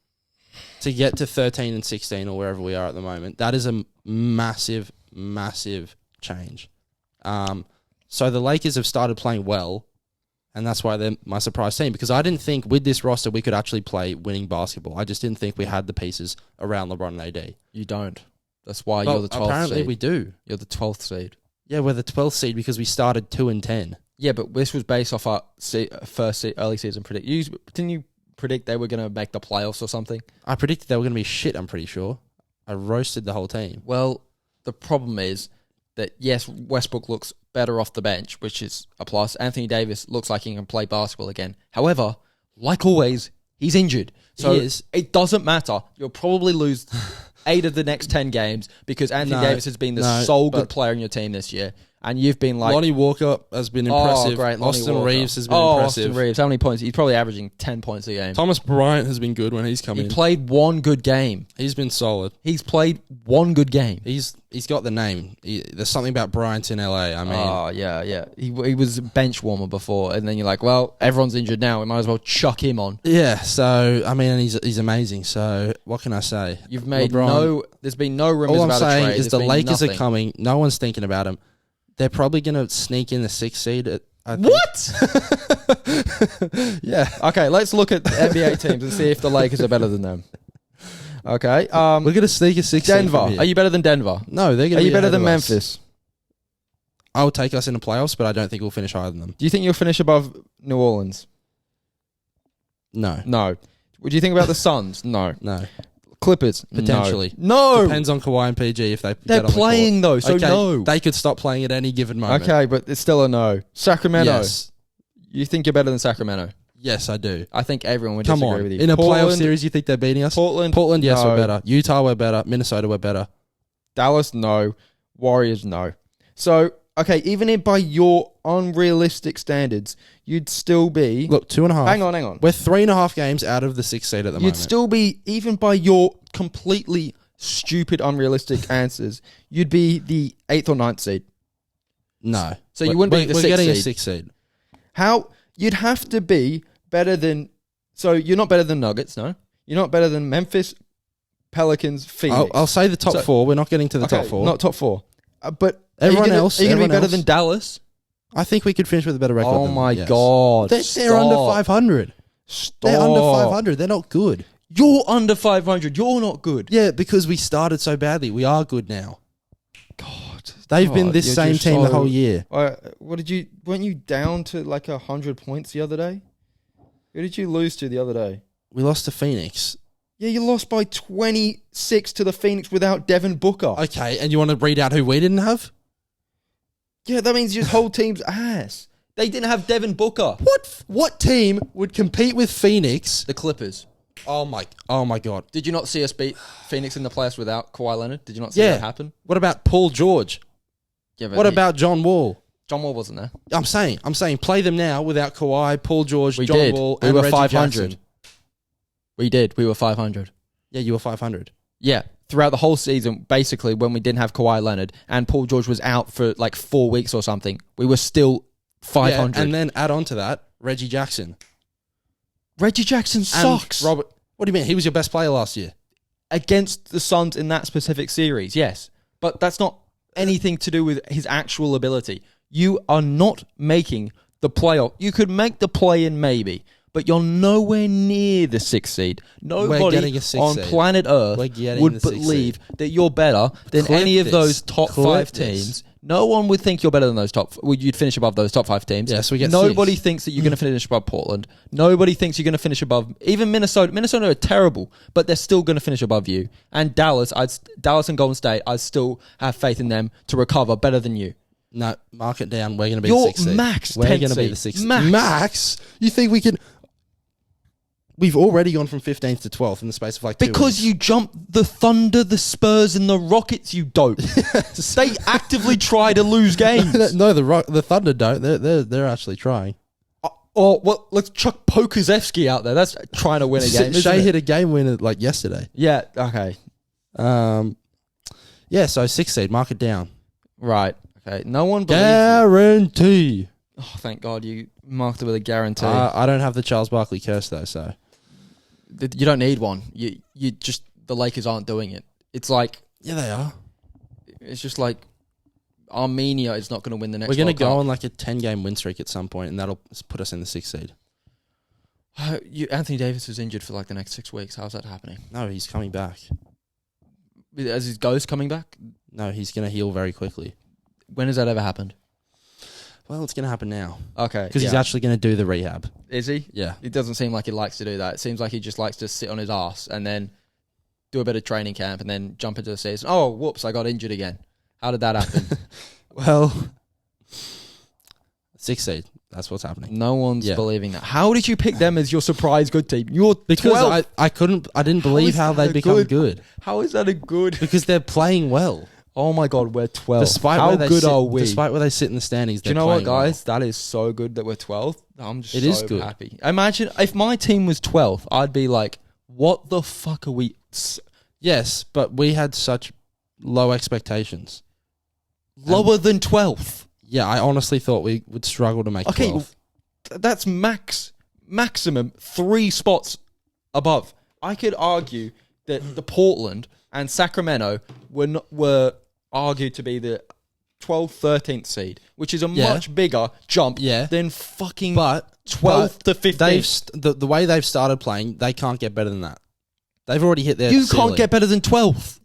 [SPEAKER 1] to get to 13 and 16 or wherever we are at the moment, that is a massive, massive change. So the Lakers have started playing well, and that's why they're my surprise team, because I didn't think with this roster we could actually play winning basketball. I just didn't think we had the pieces around LeBron and AD.
[SPEAKER 2] You don't. That's why
[SPEAKER 1] But
[SPEAKER 2] you're the 12th
[SPEAKER 1] apparently
[SPEAKER 2] seed.
[SPEAKER 1] we do.
[SPEAKER 2] You're the 12th seed.
[SPEAKER 1] Yeah, we're the 12th seed because we started 2-10.
[SPEAKER 2] Yeah, but this was based off our early season predict. Didn't you predict they were going to make the playoffs or something?
[SPEAKER 1] I predicted they were going to be shit, I'm pretty sure. I roasted the whole team.
[SPEAKER 2] Well, the problem is that, yes, Westbrook looks better off the bench, which is a plus. Anthony Davis looks like he can play basketball again. However, like always, he's injured. So
[SPEAKER 1] He is.
[SPEAKER 2] It doesn't matter. You'll probably lose 8 of the next 10 games because Anthony Davis has been the sole good player in your team this year. And you've been like...
[SPEAKER 1] Lonnie Walker has been impressive.
[SPEAKER 2] Oh, great. Lonnie
[SPEAKER 1] Austin
[SPEAKER 2] Walker.
[SPEAKER 1] Reeves has been impressive.
[SPEAKER 2] Austin Reeves. How many points? He's probably averaging 10 points a game.
[SPEAKER 1] Thomas Bryant has been good when he's come
[SPEAKER 2] He
[SPEAKER 1] in.
[SPEAKER 2] played one good game.
[SPEAKER 1] He's been solid.
[SPEAKER 2] He's played one good game.
[SPEAKER 1] He's got the name. There's something about Bryant in LA. I mean,
[SPEAKER 2] Oh, yeah. He was a bench warmer before, and then you're like, well, everyone's injured now. We might as well chuck him on.
[SPEAKER 1] yeah. So I mean, and he's amazing. So what can I say?
[SPEAKER 2] You've made
[SPEAKER 1] LeBron,
[SPEAKER 2] there's been no rumors
[SPEAKER 1] all I'm
[SPEAKER 2] about a
[SPEAKER 1] saying
[SPEAKER 2] trade.
[SPEAKER 1] is
[SPEAKER 2] There's
[SPEAKER 1] the
[SPEAKER 2] been
[SPEAKER 1] Lakers
[SPEAKER 2] nothing.
[SPEAKER 1] are coming. No one's thinking about them. They're probably going to sneak in the 6th seed. I think.
[SPEAKER 2] What?
[SPEAKER 1] Yeah.
[SPEAKER 2] Okay, let's look at the NBA teams and see if the Lakers are better than them. Okay.
[SPEAKER 1] We're going to sneak a 6th seed.
[SPEAKER 2] Denver.
[SPEAKER 1] From here.
[SPEAKER 2] Are you better than Denver?
[SPEAKER 1] No, they're going to
[SPEAKER 2] Are
[SPEAKER 1] be
[SPEAKER 2] you better
[SPEAKER 1] ahead
[SPEAKER 2] than
[SPEAKER 1] of us.
[SPEAKER 2] Memphis?
[SPEAKER 1] I will take us in the playoffs, but I don't think we'll finish higher than them.
[SPEAKER 2] Do you think you'll finish above New Orleans?
[SPEAKER 1] No.
[SPEAKER 2] No. What do you think about the Suns? No.
[SPEAKER 1] No.
[SPEAKER 2] Clippers?
[SPEAKER 1] Potentially.
[SPEAKER 2] No.
[SPEAKER 1] Depends on Kawhi and PG if they
[SPEAKER 2] They're
[SPEAKER 1] get on the
[SPEAKER 2] playing
[SPEAKER 1] court.
[SPEAKER 2] though, so
[SPEAKER 1] Okay,
[SPEAKER 2] no.
[SPEAKER 1] They could stop playing at any given moment.
[SPEAKER 2] Okay, but it's still a no. Sacramento.
[SPEAKER 1] Yes.
[SPEAKER 2] You think you're better than Sacramento?
[SPEAKER 1] Yes, I do.
[SPEAKER 2] I think everyone would
[SPEAKER 1] Come
[SPEAKER 2] disagree
[SPEAKER 1] on.
[SPEAKER 2] with you.
[SPEAKER 1] In a playoff
[SPEAKER 2] Portland,
[SPEAKER 1] series, you think they're beating us?
[SPEAKER 2] Portland,
[SPEAKER 1] yes,
[SPEAKER 2] no.
[SPEAKER 1] we're better. Utah, we're better. Minnesota, we're better.
[SPEAKER 2] Dallas, no. Warriors, no. So, okay, even by your unrealistic standards, you'd still be...
[SPEAKER 1] Look, 2.5.
[SPEAKER 2] Hang on.
[SPEAKER 1] We're 3.5 games out of the 6th seed at the
[SPEAKER 2] You'd
[SPEAKER 1] moment.
[SPEAKER 2] still be, even by your completely stupid, unrealistic answers, you'd be the 8th or 9th seed.
[SPEAKER 1] No.
[SPEAKER 2] So you wouldn't be the
[SPEAKER 1] We're
[SPEAKER 2] 6th
[SPEAKER 1] getting
[SPEAKER 2] seed.
[SPEAKER 1] a 6th seed.
[SPEAKER 2] How? You'd have to be better than... So you're not better than Nuggets, no? You're not better than Memphis, Pelicans, Phoenix.
[SPEAKER 1] I'll say the top
[SPEAKER 2] So-
[SPEAKER 1] 4. We're not getting to the
[SPEAKER 2] Okay,
[SPEAKER 1] top 4.
[SPEAKER 2] not top 4. But
[SPEAKER 1] Everyone
[SPEAKER 2] are you
[SPEAKER 1] else-
[SPEAKER 2] going to be
[SPEAKER 1] everyone
[SPEAKER 2] better
[SPEAKER 1] else.
[SPEAKER 2] than Dallas?
[SPEAKER 1] I think we could finish with a better record.
[SPEAKER 2] Oh
[SPEAKER 1] than
[SPEAKER 2] my
[SPEAKER 1] them, yes.
[SPEAKER 2] God.
[SPEAKER 1] They're under 500. They're under
[SPEAKER 2] Stop.
[SPEAKER 1] 500. They're not good.
[SPEAKER 2] You're under 500. You're not good.
[SPEAKER 1] Yeah, because we started so badly. We are good now.
[SPEAKER 2] God.
[SPEAKER 1] They've been
[SPEAKER 2] God,
[SPEAKER 1] this
[SPEAKER 2] you're
[SPEAKER 1] same
[SPEAKER 2] just
[SPEAKER 1] team the
[SPEAKER 2] so-
[SPEAKER 1] whole year.
[SPEAKER 2] Weren't you down to like 100 points the other day? Who did you lose to the other day?
[SPEAKER 1] We lost to Phoenix.
[SPEAKER 2] Yeah, you lost by 26 to the Phoenix without Devin Booker.
[SPEAKER 1] Okay, and you want to read out who we didn't have?
[SPEAKER 2] Yeah, that means your whole team's ass. They didn't have Devin Booker.
[SPEAKER 1] What team would compete with Phoenix?
[SPEAKER 2] The Clippers.
[SPEAKER 1] Oh my God.
[SPEAKER 2] Did you not see us beat Phoenix in the playoffs without Kawhi Leonard? Did you not see
[SPEAKER 1] Yeah.
[SPEAKER 2] that happen?
[SPEAKER 1] What about Paul George?
[SPEAKER 2] Yeah, but
[SPEAKER 1] What about John Wall?
[SPEAKER 2] John Wall wasn't there?
[SPEAKER 1] I'm saying play them now without Kawhi, Paul George,
[SPEAKER 2] We
[SPEAKER 1] John
[SPEAKER 2] did.
[SPEAKER 1] Wall,
[SPEAKER 2] We
[SPEAKER 1] and
[SPEAKER 2] were
[SPEAKER 1] Reggie
[SPEAKER 2] 500.
[SPEAKER 1] Jackson.
[SPEAKER 2] We did. We were 500.
[SPEAKER 1] Yeah, you were 500.
[SPEAKER 2] Yeah, throughout the whole season, basically, when we didn't have Kawhi Leonard and Paul George was out for like 4 weeks or something, we were still 500.
[SPEAKER 1] Yeah, and then add on to that, Reggie Jackson.
[SPEAKER 2] Reggie Jackson
[SPEAKER 1] And
[SPEAKER 2] sucks.
[SPEAKER 1] Robert, what do you mean? He was your best player last year.
[SPEAKER 2] Against the Suns in that specific series, yes. But that's not anything to do with his actual ability. You are not making the playoff. You could make the play-in maybe, but you're nowhere near the 6th seed. Nobody
[SPEAKER 1] getting a 6th
[SPEAKER 2] on
[SPEAKER 1] seed.
[SPEAKER 2] planet Earth
[SPEAKER 1] We're getting
[SPEAKER 2] would
[SPEAKER 1] the 6th
[SPEAKER 2] believe that you're better than
[SPEAKER 1] Clip
[SPEAKER 2] any of
[SPEAKER 1] this.
[SPEAKER 2] those top
[SPEAKER 1] Clip
[SPEAKER 2] 5
[SPEAKER 1] this.
[SPEAKER 2] teams. No one would think you're better than those you'd finish above those top 5 teams.
[SPEAKER 1] Yeah, so we get
[SPEAKER 2] Nobody
[SPEAKER 1] 6th.
[SPEAKER 2] thinks that you're going to finish above Portland. Nobody thinks you're going to finish above even Minnesota. Minnesota are terrible, but they're still going to finish above you. And Dallas and Golden State, I still have faith in them to recover better than you.
[SPEAKER 1] No, mark it down. We're going to be
[SPEAKER 2] You're
[SPEAKER 1] the 6th seed.
[SPEAKER 2] max
[SPEAKER 1] We're
[SPEAKER 2] 10th
[SPEAKER 1] going to be
[SPEAKER 2] seed.
[SPEAKER 1] the 6th
[SPEAKER 2] Max.
[SPEAKER 1] Max? You think we can... we've already gone from 15th to 12th in the space of like 2
[SPEAKER 2] Because
[SPEAKER 1] weeks.
[SPEAKER 2] you jumped the Thunder, the Spurs, and the Rockets, you dope. They actively try to lose games.
[SPEAKER 1] No, the Thunder don't. They're actually trying.
[SPEAKER 2] Oh, well, let's chuck Pokusevski out there. That's trying to win a game.
[SPEAKER 1] Shea hit a game winner like yesterday.
[SPEAKER 2] Yeah, okay.
[SPEAKER 1] Yeah, so 6th seed, mark it down.
[SPEAKER 2] Right. Okay. No one believes you.
[SPEAKER 1] Guarantee.
[SPEAKER 2] Oh, thank God you marked it with a guarantee.
[SPEAKER 1] I don't have the Charles Barkley curse though, so
[SPEAKER 2] You don't need one. You just, the Lakers aren't doing it. It's like,
[SPEAKER 1] yeah, they are.
[SPEAKER 2] it's just like Armenia is not going to win the next.
[SPEAKER 1] We're going to
[SPEAKER 2] World
[SPEAKER 1] go
[SPEAKER 2] Cup.
[SPEAKER 1] on like a 10-game win streak at some point, and that'll put us in the 6th seed.
[SPEAKER 2] Anthony Davis is injured for like the next 6 weeks. How's that happening?
[SPEAKER 1] No, he's coming back.
[SPEAKER 2] As his ghost coming back?
[SPEAKER 1] No, he's going to heal very quickly.
[SPEAKER 2] When has that ever happened?
[SPEAKER 1] Well, it's going to happen now.
[SPEAKER 2] Okay.
[SPEAKER 1] Because he's actually going to do the rehab.
[SPEAKER 2] Is he?
[SPEAKER 1] Yeah.
[SPEAKER 2] It doesn't seem like he likes to do that. It seems like he just likes to sit on his ass and then do a bit of training camp and then jump into the season. Oh, whoops, I got injured again. How did that happen?
[SPEAKER 1] Well, 6th seed. That's what's happening.
[SPEAKER 2] No one's believing that. How did you pick them as your surprise good team? You're
[SPEAKER 1] Because
[SPEAKER 2] 12th.
[SPEAKER 1] I didn't believe how they become good.
[SPEAKER 2] How is that a good?
[SPEAKER 1] Because they're playing well.
[SPEAKER 2] Oh my God, we're 12th.
[SPEAKER 1] Despite
[SPEAKER 2] how
[SPEAKER 1] where they
[SPEAKER 2] good
[SPEAKER 1] sit,
[SPEAKER 2] are we?
[SPEAKER 1] Despite where they sit in the standings,
[SPEAKER 2] Do you know what, guys? That is so good that we're 12th. I'm just
[SPEAKER 1] It
[SPEAKER 2] so
[SPEAKER 1] is good.
[SPEAKER 2] happy. Imagine if my team was 12th, I'd be like, what the fuck are we?
[SPEAKER 1] Yes, but we had such low expectations.
[SPEAKER 2] Lower than 12th.
[SPEAKER 1] Yeah, I honestly thought we would struggle to make 12th.
[SPEAKER 2] That's maximum 3 spots above. I could argue that the Portland and Sacramento were argued to be the 12th, 13th seed, which is a much bigger jump than fucking 12th to 15th.
[SPEAKER 1] The way they've started playing, they can't get better than that. They've already hit their
[SPEAKER 2] You
[SPEAKER 1] ceiling.
[SPEAKER 2] can't get better than 12th.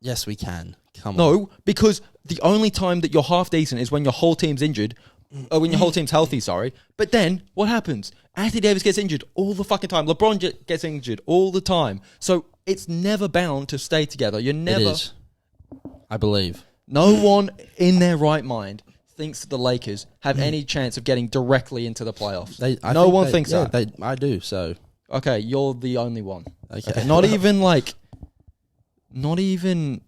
[SPEAKER 1] Yes, we can. Come on.
[SPEAKER 2] No, because the only time that you're half decent is when your whole team's injured, or when your whole team's healthy, sorry. But then, what happens? Anthony Davis gets injured all the fucking time. LeBron gets injured all the time. So, it's never bound to stay together. You're never...
[SPEAKER 1] It is. I believe.
[SPEAKER 2] No one in their right mind thinks the Lakers have any chance of getting directly into the playoffs. No one thinks that.
[SPEAKER 1] I do, so...
[SPEAKER 2] Okay, you're the only one.
[SPEAKER 1] Okay.
[SPEAKER 2] Not even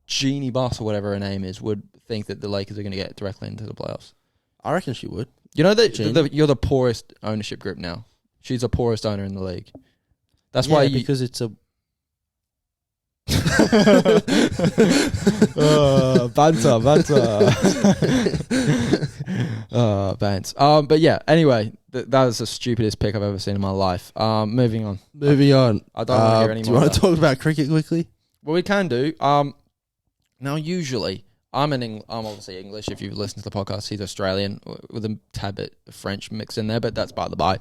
[SPEAKER 2] Jeannie Buss or whatever her name is would think that the Lakers are going to get directly into the playoffs.
[SPEAKER 1] I reckon she would.
[SPEAKER 2] You know that you're the poorest ownership group now. She's the poorest owner in the league. That's why
[SPEAKER 1] because it's a...
[SPEAKER 2] banter. Bants. But yeah, anyway, that was the stupidest pick I've ever seen in my life. Moving on.
[SPEAKER 1] I don't
[SPEAKER 2] want to hear any
[SPEAKER 1] do
[SPEAKER 2] more.
[SPEAKER 1] you want to talk about cricket quickly?
[SPEAKER 2] Well, we can do. Now, usually, I'm obviously English. If you've listened to the podcast, he's Australian with a tad bit of French mix in there, but that's by the by.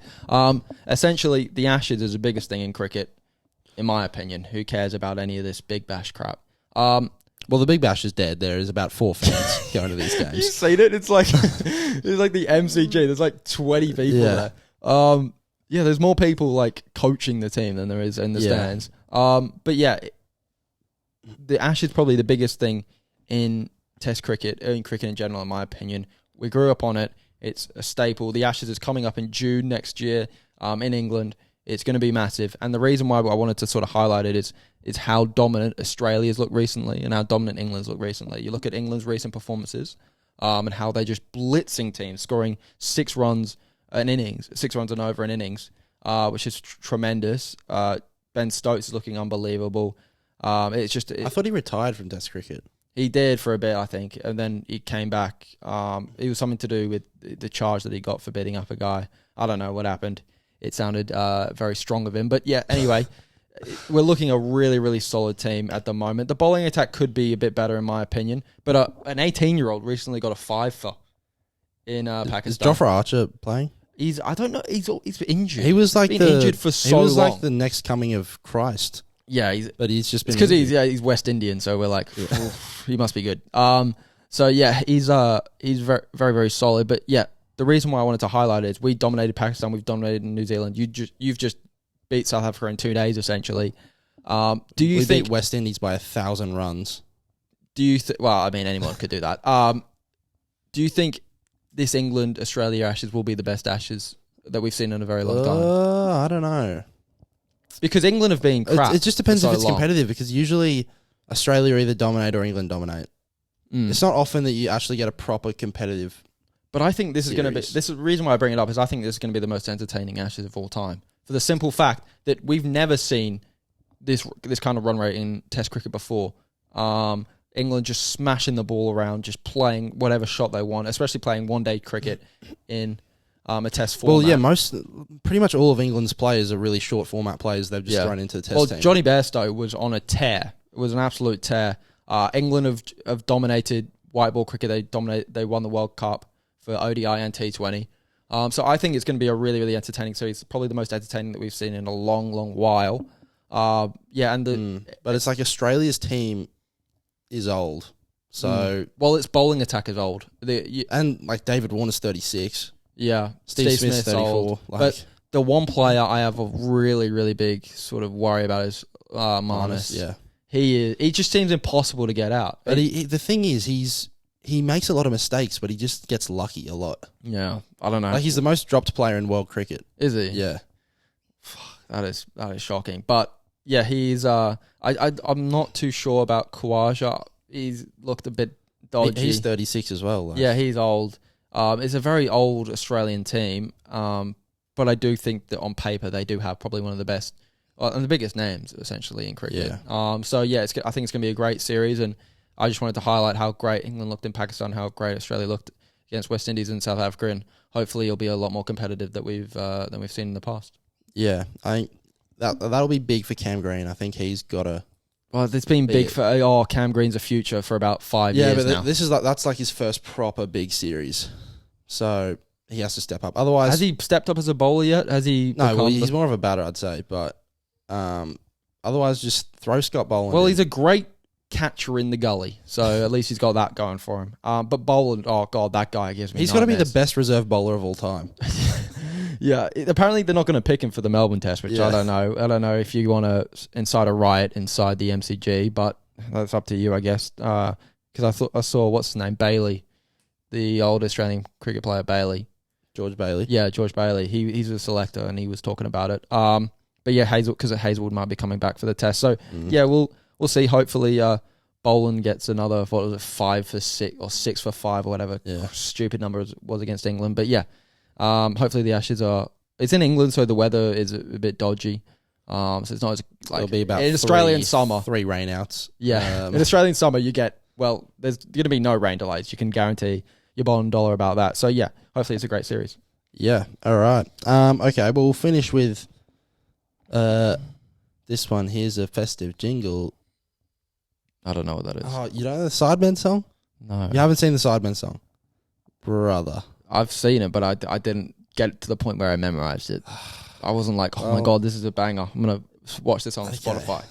[SPEAKER 2] Essentially, the Ashes is the biggest thing in cricket, in my opinion. Who cares about any of this Big Bash crap?
[SPEAKER 1] Well, the Big Bash is dead. There is about 4 fans going to these games.
[SPEAKER 2] You've seen it? It's like the MCG. There's like 20 people there. Yeah, there's more people like coaching the team than there is in the stands. But yeah, the Ash is probably the biggest thing in Test cricket, in cricket in general, in my opinion. We grew up on it. It's a staple. The Ashes is coming up in June next year in England. It's going to be massive. And the reason why I wanted to sort of highlight it is how dominant Australia's looked recently and how dominant England's looked recently. You look at England's recent performances and how they're just blitzing teams, scoring 6 runs an innings, 6 runs and over an innings, which is tremendous. Ben Stokes is looking unbelievable. It's just...
[SPEAKER 1] I thought he retired from Test cricket.
[SPEAKER 2] He did for a bit, I think, and then he came back. It was something to do with the charge that he got for beating up a guy. I don't know what happened. It sounded very strong of him. But yeah, anyway, we're looking at a really, really solid team at the moment. The bowling attack could be a bit better, in my opinion. But an 18-year-old recently got a 5 for in Pakistan.
[SPEAKER 1] Is Jofra Archer playing?
[SPEAKER 2] I don't know. He's injured.
[SPEAKER 1] He was like
[SPEAKER 2] injured for so long.
[SPEAKER 1] He was like the next coming of Christ.
[SPEAKER 2] Yeah,
[SPEAKER 1] but he's just been
[SPEAKER 2] because he's West Indian, so we're like, he must be good. So yeah, he's very, very, very solid. But yeah, the reason why I wanted to highlight it is we dominated Pakistan, we've dominated New Zealand. You've just beat South Africa in 2 days essentially. Do you think
[SPEAKER 1] beat West Indies by 1,000 runs?
[SPEAKER 2] Do you well, I mean, anyone could do that. Do you think this England Australia Ashes will be the best Ashes that we've seen in a very long time?
[SPEAKER 1] I don't know.
[SPEAKER 2] Because England have been crap.
[SPEAKER 1] It just depends
[SPEAKER 2] for
[SPEAKER 1] if
[SPEAKER 2] so
[SPEAKER 1] it's
[SPEAKER 2] long.
[SPEAKER 1] competitive, because usually Australia either dominate or England dominate.
[SPEAKER 2] Mm.
[SPEAKER 1] It's not often that you actually get a proper competitive.
[SPEAKER 2] But I think this is going to be.
[SPEAKER 1] Series.
[SPEAKER 2] This is the reason why I bring it up is I think this is going to be the most entertaining Ashes of all time for the simple fact that we've never seen this kind of run rate in Test cricket before. England just smashing the ball around, just playing whatever shot they want, especially playing one-day cricket in a Test format.
[SPEAKER 1] Well, yeah, pretty much all of England's players are really short format players. They've just thrown into the Test team.
[SPEAKER 2] Johnny Bairstow was on a tear. It was an absolute tear. England have dominated white ball cricket. They won the World Cup for ODI and T20. So I think it's going to be a really, really entertaining series. Probably the most entertaining that we've seen in a long, long while. But
[SPEAKER 1] it's like Australia's team is old. So
[SPEAKER 2] its bowling attack is old.
[SPEAKER 1] And like David Warner's 36.
[SPEAKER 2] Yeah,
[SPEAKER 1] Steve Smith's 34.
[SPEAKER 2] old. But the one player I have a really, really big sort of worry about is Marnus.
[SPEAKER 1] Yeah.
[SPEAKER 2] He just seems impossible to get out.
[SPEAKER 1] But the thing is, he makes a lot of mistakes, but he just gets lucky a lot.
[SPEAKER 2] Yeah, I don't know.
[SPEAKER 1] Like, he's the most dropped player in world cricket.
[SPEAKER 2] Is he?
[SPEAKER 1] Yeah.
[SPEAKER 2] That is shocking. But yeah, he's I'm not too sure about Khawaja. He's looked a bit dodgy.
[SPEAKER 1] He's 36 as well, though.
[SPEAKER 2] Yeah, he's old. It's a very old Australian team. But I do think that on paper they do have probably one of the best and the biggest names essentially in cricket.
[SPEAKER 1] Yeah.
[SPEAKER 2] So yeah, I think it's going to be a great series, and I just wanted to highlight how great England looked in Pakistan, how great Australia looked against West Indies and South Africa, and hopefully it'll be a lot more competitive than we've seen in the past.
[SPEAKER 1] Yeah, I think that'll be big for Cam Green. I think he's got to.
[SPEAKER 2] Well, it's been big for Cam Green's a future for about 5 years now.
[SPEAKER 1] Yeah, but that's like his first proper big series, so he has to step up. Otherwise,
[SPEAKER 2] has he stepped up as a bowler yet? Has he?
[SPEAKER 1] No, well, he's more of a batter, I'd say. But otherwise, just throw Scott Boland.
[SPEAKER 2] Well, he's a great catcher in the gully, so at least he's got that going for him. But Boland, oh god, that guy gives me.
[SPEAKER 1] He's got to be the best reserve bowler of all time.
[SPEAKER 2] Yeah, apparently they're not going to pick him for the Melbourne Test, which I don't know. I don't know if you want to incite a riot inside the MCG, but that's up to you, I guess. Because I saw what's his name, Bailey, the old Australian cricket player, Bailey.
[SPEAKER 1] George Bailey.
[SPEAKER 2] Yeah, George Bailey. He's a selector, and he was talking about it. But yeah, Hazelwood might be coming back for the Test. So yeah, we'll see. Hopefully, Boland gets another 5 for 6 or 6 for 5 or whatever stupid number was against England. But yeah, hopefully the Ashes it's in England, so the weather is a bit dodgy. So it's not as like
[SPEAKER 1] it'll be about
[SPEAKER 2] in Australian summer
[SPEAKER 1] 3 rainouts.
[SPEAKER 2] Yeah, in Australian summer you get there's going to be no rain delays. You can guarantee your bond dollar about that. So yeah, hopefully it's a great series.
[SPEAKER 1] Yeah. All right. Okay. Well, we'll finish with this one. Here's a festive jingle.
[SPEAKER 2] I don't know what that is.
[SPEAKER 1] Oh, you don't know the Sidemen song?
[SPEAKER 2] No.
[SPEAKER 1] You haven't seen the Sidemen song? Brother.
[SPEAKER 2] I've seen it, but I didn't get to the point where I memorized it. I wasn't like, oh my god, this is a banger. I'm going to watch this on Spotify.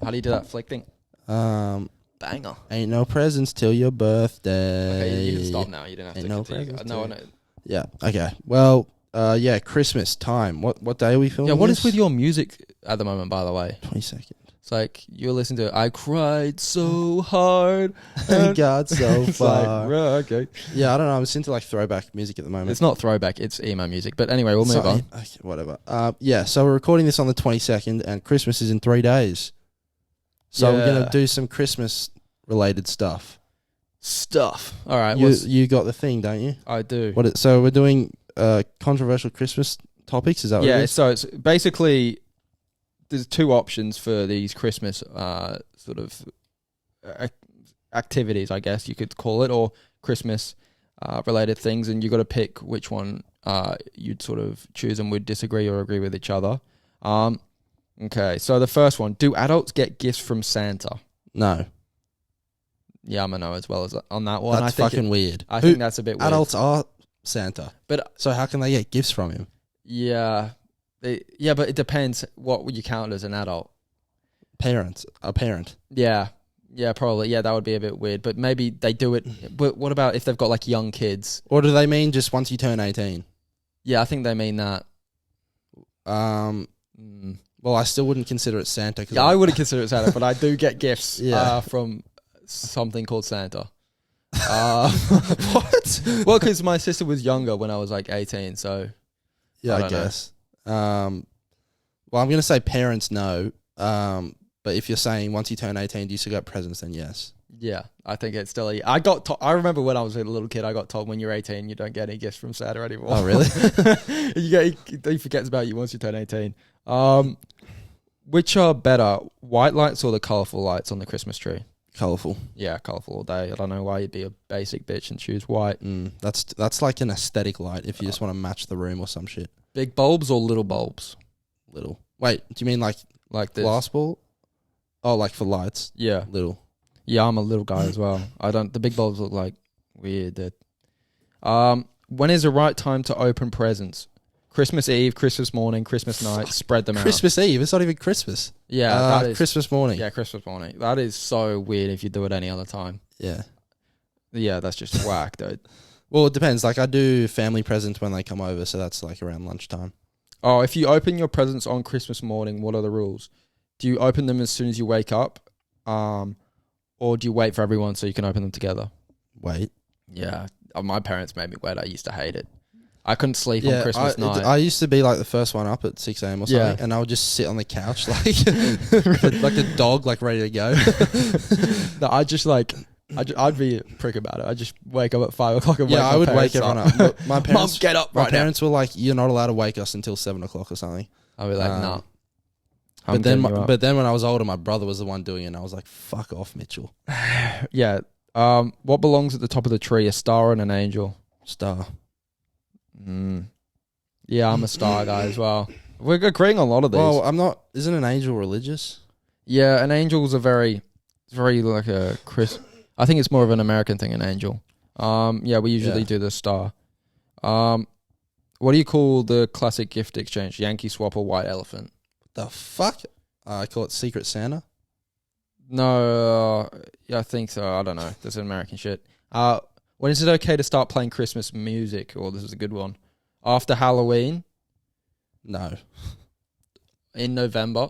[SPEAKER 2] How do you do that flick thing? Banger.
[SPEAKER 1] Ain't no presents till your birthday.
[SPEAKER 2] Okay, you can stop now. You don't have
[SPEAKER 1] Ain't
[SPEAKER 2] to
[SPEAKER 1] no
[SPEAKER 2] continue.
[SPEAKER 1] presents
[SPEAKER 2] No,
[SPEAKER 1] till-
[SPEAKER 2] I know.
[SPEAKER 1] Yeah. Okay. Well, Christmas time. What day are we filming?
[SPEAKER 2] Yeah, what
[SPEAKER 1] this?
[SPEAKER 2] is with your music at the moment, by the way?
[SPEAKER 1] 22nd.
[SPEAKER 2] It's like you're listening to I cried so hard
[SPEAKER 1] And got so
[SPEAKER 2] it's
[SPEAKER 1] far.
[SPEAKER 2] like, okay.
[SPEAKER 1] Yeah, I don't know. I'm just into like throwback music at the moment.
[SPEAKER 2] It's not throwback, it's emo music. But anyway, we'll move on.
[SPEAKER 1] Okay, whatever. So we're recording this on the 22nd, and Christmas is in 3 days. So we're gonna do some Christmas related stuff.
[SPEAKER 2] All right.
[SPEAKER 1] You got the thing, don't you?
[SPEAKER 2] I do.
[SPEAKER 1] So we're doing controversial Christmas topics. Is that what it is?
[SPEAKER 2] So it's basically there's 2 options for these Christmas sort of activities, I guess you could call it, or Christmas related things, and you got to pick which one you'd sort of choose and would disagree or agree with each other. Okay, so the first one: do adults get gifts from Santa?
[SPEAKER 1] No.
[SPEAKER 2] Yeah, I'm a no as well as on that one.
[SPEAKER 1] That's fucking weird.
[SPEAKER 2] I think that's a bit weird.
[SPEAKER 1] Adults are Santa,
[SPEAKER 2] but
[SPEAKER 1] so how can they get gifts from him?
[SPEAKER 2] Yeah, but it depends what would you count as an adult.
[SPEAKER 1] A parent.
[SPEAKER 2] Yeah, probably. Yeah, that would be a bit weird. But maybe they do it. But what about if they've got like young kids?
[SPEAKER 1] Or do they mean just once you turn 18?
[SPEAKER 2] Yeah, I think they mean that.
[SPEAKER 1] Well, I still wouldn't consider it Santa.
[SPEAKER 2] Yeah, I wouldn't consider it Santa, but I do get gifts
[SPEAKER 1] Yeah.
[SPEAKER 2] from something called Santa.
[SPEAKER 1] What?
[SPEAKER 2] Well, because my sister was younger when I was like 18, so
[SPEAKER 1] Yeah, I
[SPEAKER 2] don't know.
[SPEAKER 1] guess. Well, I'm going to say parents no. But if you're saying once you turn 18, do you still get presents, then yes.
[SPEAKER 2] Yeah, I think it's still. I remember when I was a little kid, I got told when you're 18, you don't get any gifts from Santa anymore.
[SPEAKER 1] Oh, really?
[SPEAKER 2] He forgets about you once you turn 18. Which are better, white lights or the colourful lights on the Christmas tree?
[SPEAKER 1] Colourful.
[SPEAKER 2] Yeah, colourful all day. I don't know why you'd be a basic bitch and choose white.
[SPEAKER 1] That's like an aesthetic light if you just want to match the room or some shit.
[SPEAKER 2] Big bulbs or little bulbs?
[SPEAKER 1] Little. Wait, do you mean like
[SPEAKER 2] this?
[SPEAKER 1] glass ball? Oh, like for lights?
[SPEAKER 2] Yeah.
[SPEAKER 1] Little.
[SPEAKER 2] Yeah, I'm a little guy as well. The big bulbs look like weird. When is the right time to open presents? Christmas Eve, Christmas morning, Christmas night, spread them out.
[SPEAKER 1] Christmas Eve? It's not even Christmas.
[SPEAKER 2] Yeah, that is
[SPEAKER 1] Christmas morning.
[SPEAKER 2] Yeah, Christmas morning. That is so weird if you do it any other time.
[SPEAKER 1] Yeah.
[SPEAKER 2] Yeah, that's just whack, dude.
[SPEAKER 1] Well, it depends. Like, I do family presents when they come over, so that's like around lunchtime.
[SPEAKER 2] Oh, if you open your presents on Christmas morning, what are the rules? Do you open them as soon as you wake up? Or do you wait for everyone so you can open them together?
[SPEAKER 1] Wait.
[SPEAKER 2] Yeah. My parents made me wait. I used to hate it. I couldn't sleep on Christmas night.
[SPEAKER 1] I used to be like the first one up at 6 a.m. or something, and I would just sit on the couch like a dog, like ready to go.
[SPEAKER 2] No, I'd be a prick about it. I'd just wake up at 5 o'clock and
[SPEAKER 1] I would wake everyone up. Look, my parents,
[SPEAKER 2] Mum, get up right now.
[SPEAKER 1] My parents were like, "You're not allowed to wake us until 7 o'clock or something."
[SPEAKER 2] I'd be like, nah.
[SPEAKER 1] But then when I was older, my brother was the one doing it, and I was like, "Fuck off, Mitchell."
[SPEAKER 2] Yeah. What belongs at the top of the tree? A star and an angel?
[SPEAKER 1] Star.
[SPEAKER 2] Yeah, I'm a star guy as well. We're agreeing on a lot of these.
[SPEAKER 1] Well, I'm not. Isn't an angel religious?
[SPEAKER 2] Yeah, an angel's very like a I think it's more of an American thing, an angel. Yeah, we usually do the star. What do you call the classic gift exchange? Yankee swap or white elephant?
[SPEAKER 1] The fuck? I call it Secret Santa.
[SPEAKER 2] No, yeah, I think so. I don't know. That's an American shit. When is it okay to start playing Christmas music? Oh, this is a good one. After Halloween?
[SPEAKER 1] No.
[SPEAKER 2] In November?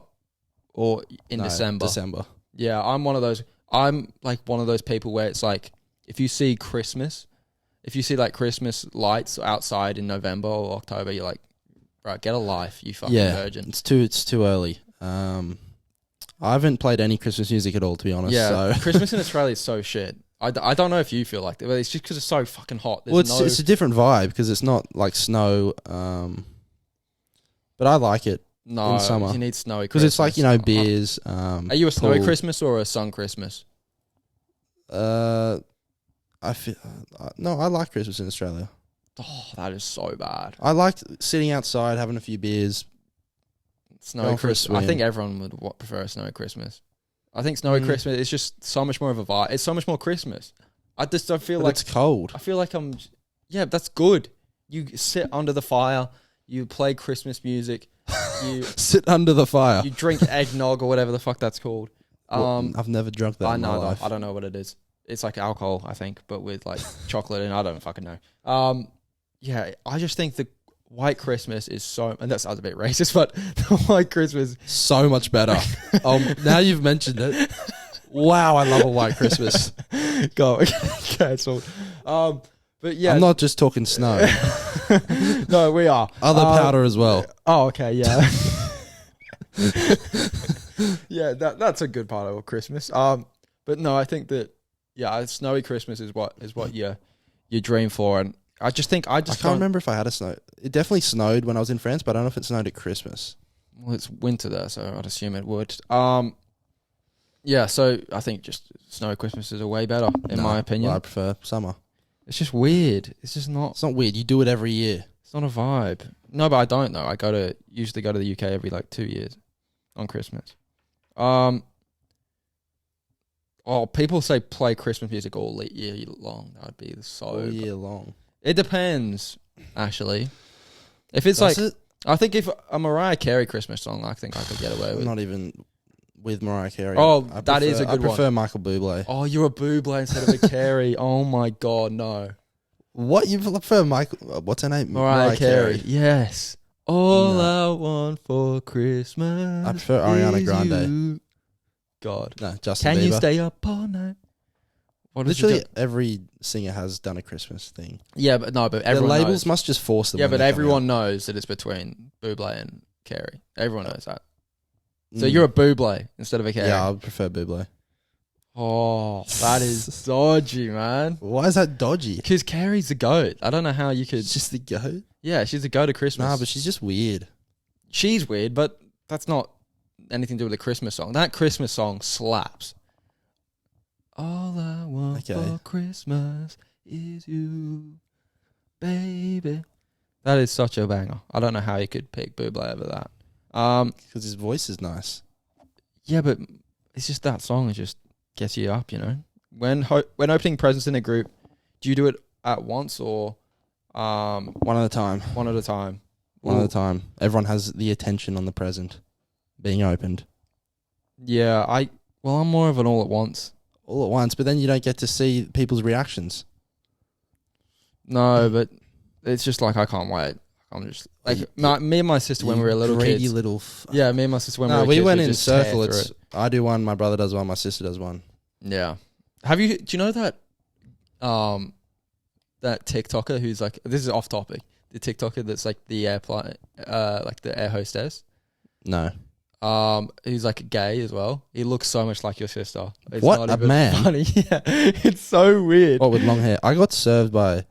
[SPEAKER 2] Or in December?
[SPEAKER 1] December.
[SPEAKER 2] Yeah, I'm one of those. I'm like one of those people where it's like, if you see like Christmas lights outside in November or October, you're like, right, get a life, you fucking virgin.
[SPEAKER 1] It's too early. I haven't played any Christmas music at all, to be honest.
[SPEAKER 2] Yeah,
[SPEAKER 1] so.
[SPEAKER 2] Christmas in Australia is so shit. I don't know if you feel like that, but it's just because it's so fucking hot.
[SPEAKER 1] It's a different vibe because it's not like snow. But I like it in summer.
[SPEAKER 2] You need snowy
[SPEAKER 1] because it's like beers.
[SPEAKER 2] Are you a snowy Christmas or a sun Christmas?
[SPEAKER 1] I feel no. I like Christmas in Australia.
[SPEAKER 2] Oh, that is so bad.
[SPEAKER 1] I like sitting outside having a few beers.
[SPEAKER 2] Snowy Christmas. I think everyone would prefer a snowy Christmas. I think snowy Christmas is just so much more of a vibe. It's so much more Christmas. I just don't feel like
[SPEAKER 1] it's cold.
[SPEAKER 2] I feel like that's good. You sit under the fire, you play Christmas music, you
[SPEAKER 1] sit under the fire.
[SPEAKER 2] You drink eggnog or whatever the fuck that's called.
[SPEAKER 1] I've never drunk that in my life.
[SPEAKER 2] I don't know what it is. It's like alcohol, I think, but with like chocolate and I don't fucking know. Yeah, I just think the white Christmas is and that sounds a bit racist, but the white Christmas
[SPEAKER 1] so much better. Now you've mentioned it. Wow, I love a white Christmas.
[SPEAKER 2] Go cancelled. But yeah,
[SPEAKER 1] I'm not just talking snow.
[SPEAKER 2] No, we are
[SPEAKER 1] other powder as well.
[SPEAKER 2] Oh, okay, yeah, yeah. That's a good part of Christmas. But no, I think that a snowy Christmas is what you dream for, and I can't
[SPEAKER 1] remember if I had a snow. It definitely snowed when I was in France, but I don't know if it snowed at Christmas.
[SPEAKER 2] Well, it's winter there, so I'd assume it would. Yeah, so I think just snowy Christmases are way better, in my opinion.
[SPEAKER 1] I prefer summer.
[SPEAKER 2] It's just weird. It's just not.
[SPEAKER 1] It's not weird. You do it every year.
[SPEAKER 2] It's not a vibe. No, but I don't know. I usually go to the UK every like 2 years on Christmas. People say play Christmas music all year long. That would be
[SPEAKER 1] all year long.
[SPEAKER 2] It depends, actually. If it's I think if a Mariah Carey Christmas song, I think I could get away with.
[SPEAKER 1] Not even with Mariah Carey.
[SPEAKER 2] Oh, that is a good one.
[SPEAKER 1] I prefer Michael Bublé.
[SPEAKER 2] Oh, you're a Bublé instead of a Carey. Oh my God, no.
[SPEAKER 1] What? You prefer Michael? What's her name?
[SPEAKER 2] Mariah Carey. Yes. All I want for Christmas.
[SPEAKER 1] I prefer Ariana Grande.
[SPEAKER 2] You. God.
[SPEAKER 1] No, Justin Bieber.
[SPEAKER 2] Can you stay up all night?
[SPEAKER 1] Literally every singer has done a Christmas thing.
[SPEAKER 2] Yeah, but
[SPEAKER 1] The
[SPEAKER 2] everyone
[SPEAKER 1] labels
[SPEAKER 2] knows.
[SPEAKER 1] must just force them.
[SPEAKER 2] Yeah,
[SPEAKER 1] when
[SPEAKER 2] but
[SPEAKER 1] they're coming
[SPEAKER 2] everyone
[SPEAKER 1] out.
[SPEAKER 2] knows that it's between Bublé and Carey. Everyone knows that. So
[SPEAKER 1] Mm.
[SPEAKER 2] you're a Bublé instead of a Carey.
[SPEAKER 1] Yeah, I prefer Bublé.
[SPEAKER 2] Oh, that is dodgy, man.
[SPEAKER 1] Why is that dodgy?
[SPEAKER 2] Because Carey's the GOAT. I don't know how you could.
[SPEAKER 1] It's just the goat.
[SPEAKER 2] Yeah, she's the GOAT of Christmas.
[SPEAKER 1] Nah, but she's just weird.
[SPEAKER 2] She's weird, but that's not anything to do with the Christmas song. That Christmas song slaps. All I want for Christmas is you, baby. That is such a banger. I don't know how you could pick Bublé over that.
[SPEAKER 1] Because his voice is nice.
[SPEAKER 2] Yeah, but it's just that song. It just gets you up, you know. When opening presents in a group, do you do it at once or
[SPEAKER 1] One at a time.
[SPEAKER 2] one at a time?
[SPEAKER 1] One at a time. Everyone has the attention on the present being opened.
[SPEAKER 2] Yeah, I'm more of an all at once.
[SPEAKER 1] All at once, but then you don't get to see people's reactions.
[SPEAKER 2] No, but it's just like I can't wait. I'm just like me and my sister when we were little
[SPEAKER 1] greedy
[SPEAKER 2] kids.
[SPEAKER 1] little.
[SPEAKER 2] Yeah, me and my sister when we
[SPEAKER 1] No,
[SPEAKER 2] were
[SPEAKER 1] we
[SPEAKER 2] kids.
[SPEAKER 1] went
[SPEAKER 2] would
[SPEAKER 1] in
[SPEAKER 2] just tear
[SPEAKER 1] circle.
[SPEAKER 2] through
[SPEAKER 1] It's I do one, my brother does one, my sister does one.
[SPEAKER 2] Yeah. Do you know that that TikToker who's like, this is off topic, the TikToker that's like the like the air hostess?
[SPEAKER 1] No.
[SPEAKER 2] He's like gay as well. He looks so much like your sister. It's
[SPEAKER 1] What?
[SPEAKER 2] not
[SPEAKER 1] A
[SPEAKER 2] even
[SPEAKER 1] man?
[SPEAKER 2] funny. Yeah. It's so weird.
[SPEAKER 1] What, with long hair? I got served by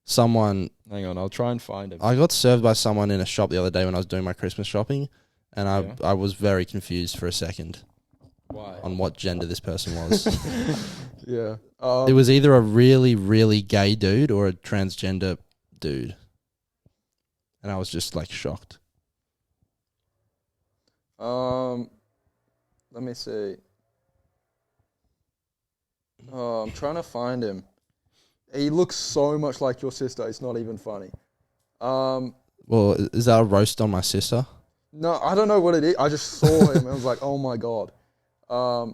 [SPEAKER 1] someone.
[SPEAKER 2] Hang on, I'll try and find him.
[SPEAKER 1] I got served by someone in a shop the other day when I was doing my Christmas shopping, and
[SPEAKER 2] Yeah.
[SPEAKER 1] I was very confused for a second
[SPEAKER 2] Why?
[SPEAKER 1] on what gender this person was.
[SPEAKER 2] Yeah.
[SPEAKER 1] It was either a really, really gay dude or a transgender dude. And I was just like shocked.
[SPEAKER 2] Let me see. Oh, I'm trying to find him. He looks so much like your sister. It's not even funny.
[SPEAKER 1] Well, is that a roast on my sister?
[SPEAKER 2] No, I don't know what it is. I just saw him and I was like, oh my God.
[SPEAKER 1] Wow.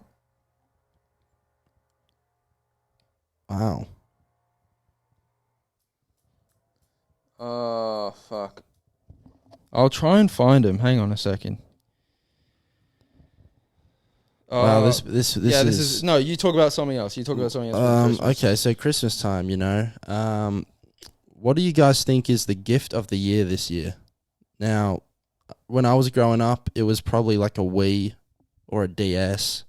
[SPEAKER 2] Oh, fuck. I'll try and find him. Hang on a second.
[SPEAKER 1] Wow, this is
[SPEAKER 2] no, you talk about something else.
[SPEAKER 1] okay, so Christmas time, you know. What do you guys think is the gift of the year this year? Now, when I was growing up, it was probably like a Wii or a DS,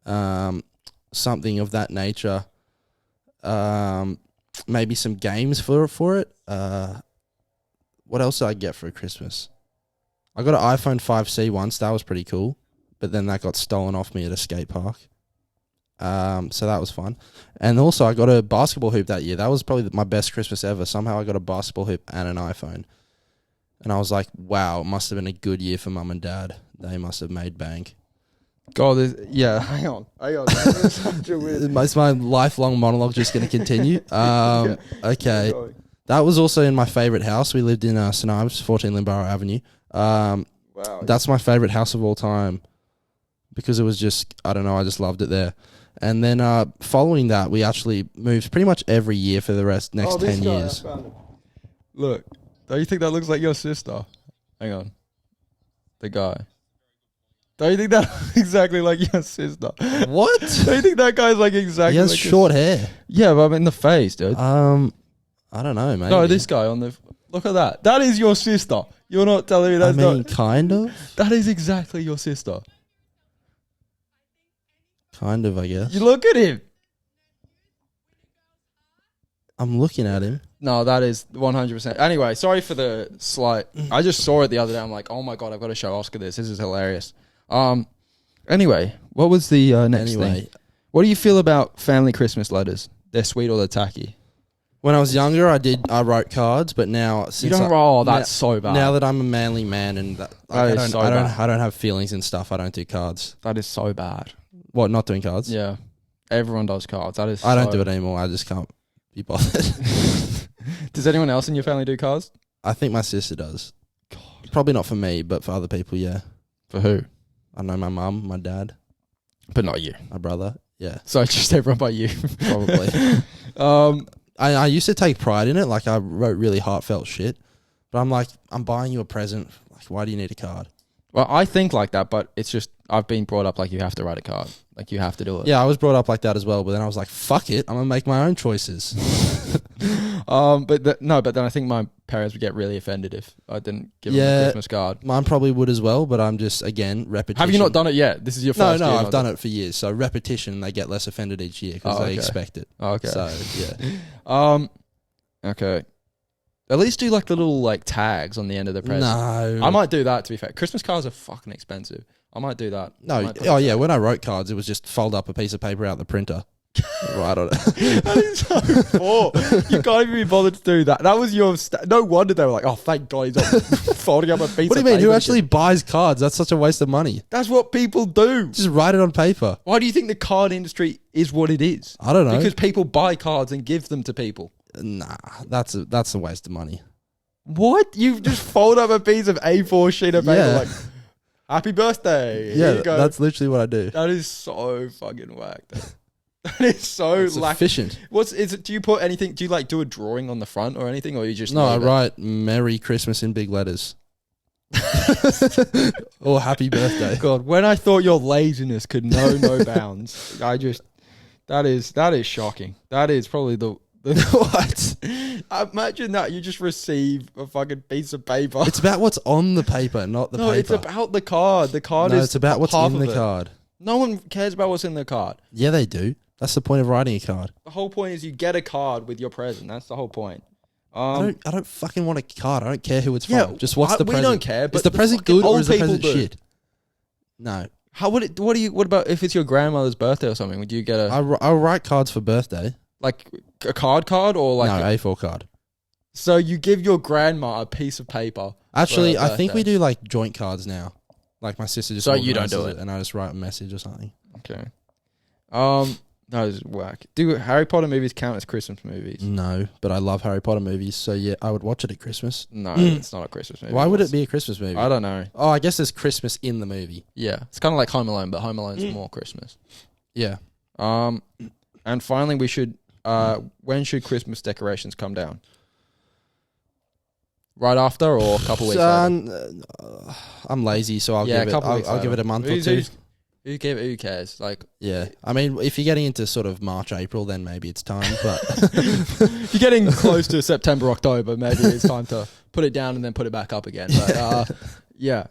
[SPEAKER 1] something of that nature. Maybe some games for it. What else did I get for Christmas? I got an iPhone 5C once. That was pretty cool. But then that got stolen off me at a skate park. So that was fun. And also I got a basketball hoop that year. That was probably my best Christmas ever. Somehow I got a basketball hoop and an iPhone. And I was like, wow, it must have been a good year for mum and dad. They must have made bank.
[SPEAKER 2] God, hang on. That is such a weird...
[SPEAKER 1] Is my lifelong monologue just going to continue? Okay. That was also in my favourite house. We lived in St Ives, 14 Limborough Avenue.
[SPEAKER 2] Wow.
[SPEAKER 1] That's my favourite house of all time. Because it was just, I don't know, I just loved it there. And then following that, we actually moved pretty much every year for the next 10 years.
[SPEAKER 2] Look, don't you think that looks like your sister? Hang on. The guy. Don't you think that looks exactly like your sister?
[SPEAKER 1] What?
[SPEAKER 2] Don't you think that guy's like exactly
[SPEAKER 1] He has
[SPEAKER 2] like
[SPEAKER 1] short hair.
[SPEAKER 2] Yeah, but I'm in the face, dude.
[SPEAKER 1] I don't know, maybe.
[SPEAKER 2] No, this guy on the... Look at that. That is your sister. You're not telling me that's not...
[SPEAKER 1] kind of.
[SPEAKER 2] That is exactly your sister.
[SPEAKER 1] Kind of, I guess.
[SPEAKER 2] You look at him.
[SPEAKER 1] I'm looking at him.
[SPEAKER 2] No, that is 100%. Anyway, sorry for the slight... I just saw it the other day. I'm like, oh my God, I've got to show Oscar this. This is hilarious. Anyway, what was the next thing? What do you feel about family Christmas letters? They're sweet or they're tacky?
[SPEAKER 1] When I was younger, I wrote cards, but now since
[SPEAKER 2] You don't roll. That's so bad.
[SPEAKER 1] Now that I'm a manly man and I don't have feelings and stuff, I don't do cards.
[SPEAKER 2] That is so bad.
[SPEAKER 1] What, not doing cards?
[SPEAKER 2] Yeah. Everyone does cards. That is
[SPEAKER 1] I don't do it anymore. I just can't be bothered.
[SPEAKER 2] Does anyone else in your family do cards?
[SPEAKER 1] I think my sister does.
[SPEAKER 2] God.
[SPEAKER 1] Probably not for me, but for other people, yeah.
[SPEAKER 2] For who?
[SPEAKER 1] I know my mum, my dad,
[SPEAKER 2] But not you.
[SPEAKER 1] my brother. Yeah,
[SPEAKER 2] So just everyone but you.
[SPEAKER 1] probably. I used to take pride in it. Like I wrote really heartfelt shit. But I'm like, I'm buying you a present. Like, why do you need a card?
[SPEAKER 2] Well, I think like that, but it's just I've been brought up like you have to write a card, like you have to do it.
[SPEAKER 1] Yeah, I was brought up like that as well, but then I was like, fuck it, I'm gonna make my own choices.
[SPEAKER 2] But then I think my parents would get really offended if I didn't give them a Christmas card.
[SPEAKER 1] Mine probably would as well, but I'm just, again, repetition.
[SPEAKER 2] Have you not done it yet? This is your first year?
[SPEAKER 1] No, I've done it for years. So repetition, they get less offended each year because they expect it.
[SPEAKER 2] Oh, okay.
[SPEAKER 1] So, yeah.
[SPEAKER 2] Okay. At least do like the little like tags on the end of the present.
[SPEAKER 1] No.
[SPEAKER 2] I might do that, to be fair. Christmas cards are fucking expensive. I might do that.
[SPEAKER 1] No. Oh, yeah. When I wrote cards, it was just fold up a piece of paper out the printer. Right on it.
[SPEAKER 2] That is so poor. You can't even be bothered to do that. That was your... no wonder they were like, oh, thank God he's not folding up a piece of paper.
[SPEAKER 1] What do you mean? Who actually buys cards? That's such a waste of money.
[SPEAKER 2] That's what people do.
[SPEAKER 1] Just write it on paper.
[SPEAKER 2] Why do you think the card industry is what it is?
[SPEAKER 1] I don't know.
[SPEAKER 2] Because people buy cards and give them to people.
[SPEAKER 1] Nah, that's a waste of money.
[SPEAKER 2] What? You just fold up a piece of A4 sheet of paper like, happy birthday.
[SPEAKER 1] Yeah,
[SPEAKER 2] Here you go.
[SPEAKER 1] That's literally what I do.
[SPEAKER 2] That is so fucking whack. That is so
[SPEAKER 1] efficient.
[SPEAKER 2] Do you put anything? Do you like do a drawing on the front or anything, or you just?
[SPEAKER 1] No, I write "Merry Christmas" in big letters. Or "Happy Birthday."
[SPEAKER 2] God, when I thought your laziness could know no bounds, that is shocking. That is probably the what? Imagine that you just receive a fucking piece of paper.
[SPEAKER 1] It's about what's on the paper, not the paper.
[SPEAKER 2] No, it's about the card. The card is.
[SPEAKER 1] It's about what's in the card.
[SPEAKER 2] No one cares about what's in the card.
[SPEAKER 1] Yeah, they do. That's the point of writing a card.
[SPEAKER 2] The whole point is you get a card with your present. That's the whole point.
[SPEAKER 1] I don't fucking want a card. I don't care who it's from. Just what's the present?
[SPEAKER 2] We don't care. But
[SPEAKER 1] is the present good or is the present shit? No.
[SPEAKER 2] How would it? What about if it's your grandmother's birthday or something? Would you get a?
[SPEAKER 1] I'll write cards for birthday.
[SPEAKER 2] Like a card or like
[SPEAKER 1] no A4 card.
[SPEAKER 2] So you give your grandma a piece of paper.
[SPEAKER 1] Actually, I think we do like joint cards now. Like my sister just.
[SPEAKER 2] So you don't do it,
[SPEAKER 1] and I just write a message or something.
[SPEAKER 2] Okay. That is whack. Do Harry Potter movies count as Christmas movies?
[SPEAKER 1] No, but I love Harry Potter movies, so yeah, I would watch it at Christmas.
[SPEAKER 2] No, it's not a Christmas movie.
[SPEAKER 1] Why would it be a Christmas movie?
[SPEAKER 2] I don't know.
[SPEAKER 1] Oh, I guess there's Christmas in the movie.
[SPEAKER 2] Yeah, it's kind of like Home Alone, but Home Alone's more Christmas.
[SPEAKER 1] Yeah.
[SPEAKER 2] And finally, we should. When should Christmas decorations come down? Right after or a couple weeks later?
[SPEAKER 1] I'm lazy, so I'll give it a month or two.
[SPEAKER 2] Who cares? Like,
[SPEAKER 1] yeah. I mean, if you're getting into sort of March, April, then maybe it's time. But
[SPEAKER 2] if you're getting close to September, October, maybe it's time to put it down and then put it back up again. But yeah,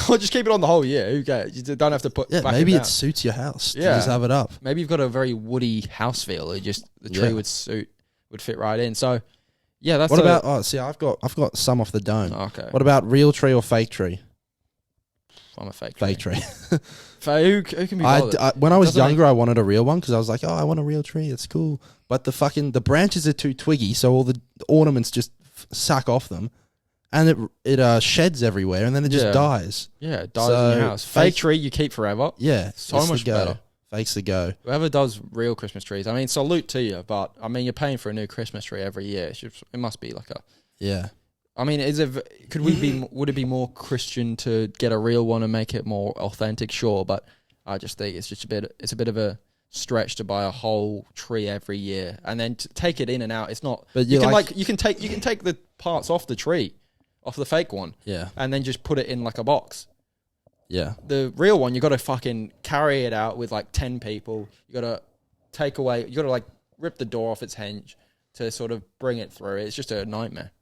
[SPEAKER 2] or just keep it on the whole year. Who cares? You don't have to put.
[SPEAKER 1] Yeah,
[SPEAKER 2] back
[SPEAKER 1] maybe
[SPEAKER 2] it
[SPEAKER 1] it suits your house.
[SPEAKER 2] Yeah,
[SPEAKER 1] just have it up.
[SPEAKER 2] Maybe you've got a very woody house feel. It just the tree would fit right in. So yeah, that's.
[SPEAKER 1] What about? Oh, see, I've got some off the dome.
[SPEAKER 2] Okay.
[SPEAKER 1] What about real tree or fake tree?
[SPEAKER 2] I'm a fake
[SPEAKER 1] tree.
[SPEAKER 2] Who can be bothered?
[SPEAKER 1] When I was younger, I wanted a real one because I was like, oh, I want a real tree. It's cool. But the branches are too twiggy, so all the ornaments just suck off them, and it sheds everywhere, and then it just dies.
[SPEAKER 2] Yeah, it dies in your house. Fake tree you keep forever.
[SPEAKER 1] Yeah,
[SPEAKER 2] so much better.
[SPEAKER 1] Fake's the go.
[SPEAKER 2] Whoever does real Christmas trees, I mean, salute to you, but I mean, you're paying for a new Christmas tree every year. It must be like a I mean, would it be more Christian to get a real one and make it more authentic? Sure, but I just think it's a bit of a stretch to buy a whole tree every year and then to take it in and out. It's not. But you can take the parts off the tree, off the fake one, and then just put it in like a box.
[SPEAKER 1] Yeah.
[SPEAKER 2] The real one, you got to fucking carry it out with like 10 people. You got to like rip the door off its hinge to sort of bring it through. It's just a nightmare.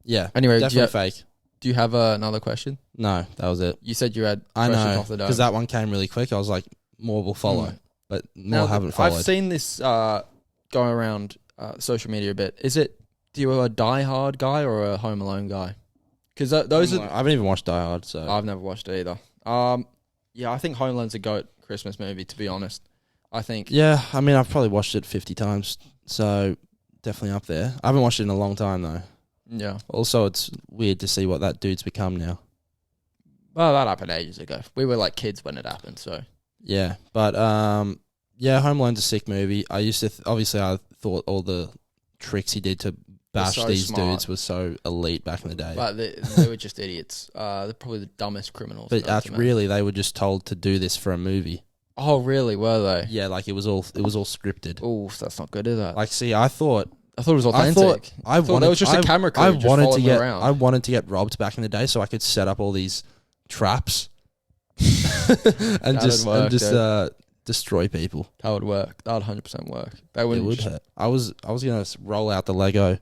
[SPEAKER 1] Yeah.
[SPEAKER 2] Anyway,
[SPEAKER 1] definitely fake.
[SPEAKER 2] Do you have another question?
[SPEAKER 1] No, that was it.
[SPEAKER 2] You said you had questions off the dome.
[SPEAKER 1] Because that one came really quick. I was like, more will follow. But more haven't followed.
[SPEAKER 2] I've seen this go around social media a bit. Do you a Die Hard guy or a Home Alone guy? Because I
[SPEAKER 1] haven't even watched Die Hard, so
[SPEAKER 2] I've never watched it either. Yeah, I think Home Alone's a GOAT Christmas movie, to be honest. I think.
[SPEAKER 1] Yeah, I mean, I've probably watched it 50 times, so definitely up there. I haven't watched it in a long time, though.
[SPEAKER 2] Yeah.
[SPEAKER 1] Also, it's weird to see what that dude's become now.
[SPEAKER 2] Well, that happened ages ago. We were like kids when it happened, so.
[SPEAKER 1] Yeah, but yeah, Home Alone's a sick movie. I used to obviously I thought all the tricks he did to bash these dudes was so elite back in the day.
[SPEAKER 2] But they were just idiots. They're probably the dumbest criminals.
[SPEAKER 1] But really, they were just told to do this for a movie.
[SPEAKER 2] Oh, really? Were they?
[SPEAKER 1] Yeah, like it was all scripted.
[SPEAKER 2] Oh, that's not good, is it?
[SPEAKER 1] Like, see, I thought
[SPEAKER 2] it was authentic.
[SPEAKER 1] I thought
[SPEAKER 2] it was just a camera crew.
[SPEAKER 1] I wanted to get robbed back in the day, so I could set up all these traps and just destroy people.
[SPEAKER 2] That would work. That would 100% work. That
[SPEAKER 1] It would hurt. I was gonna roll out the Lego,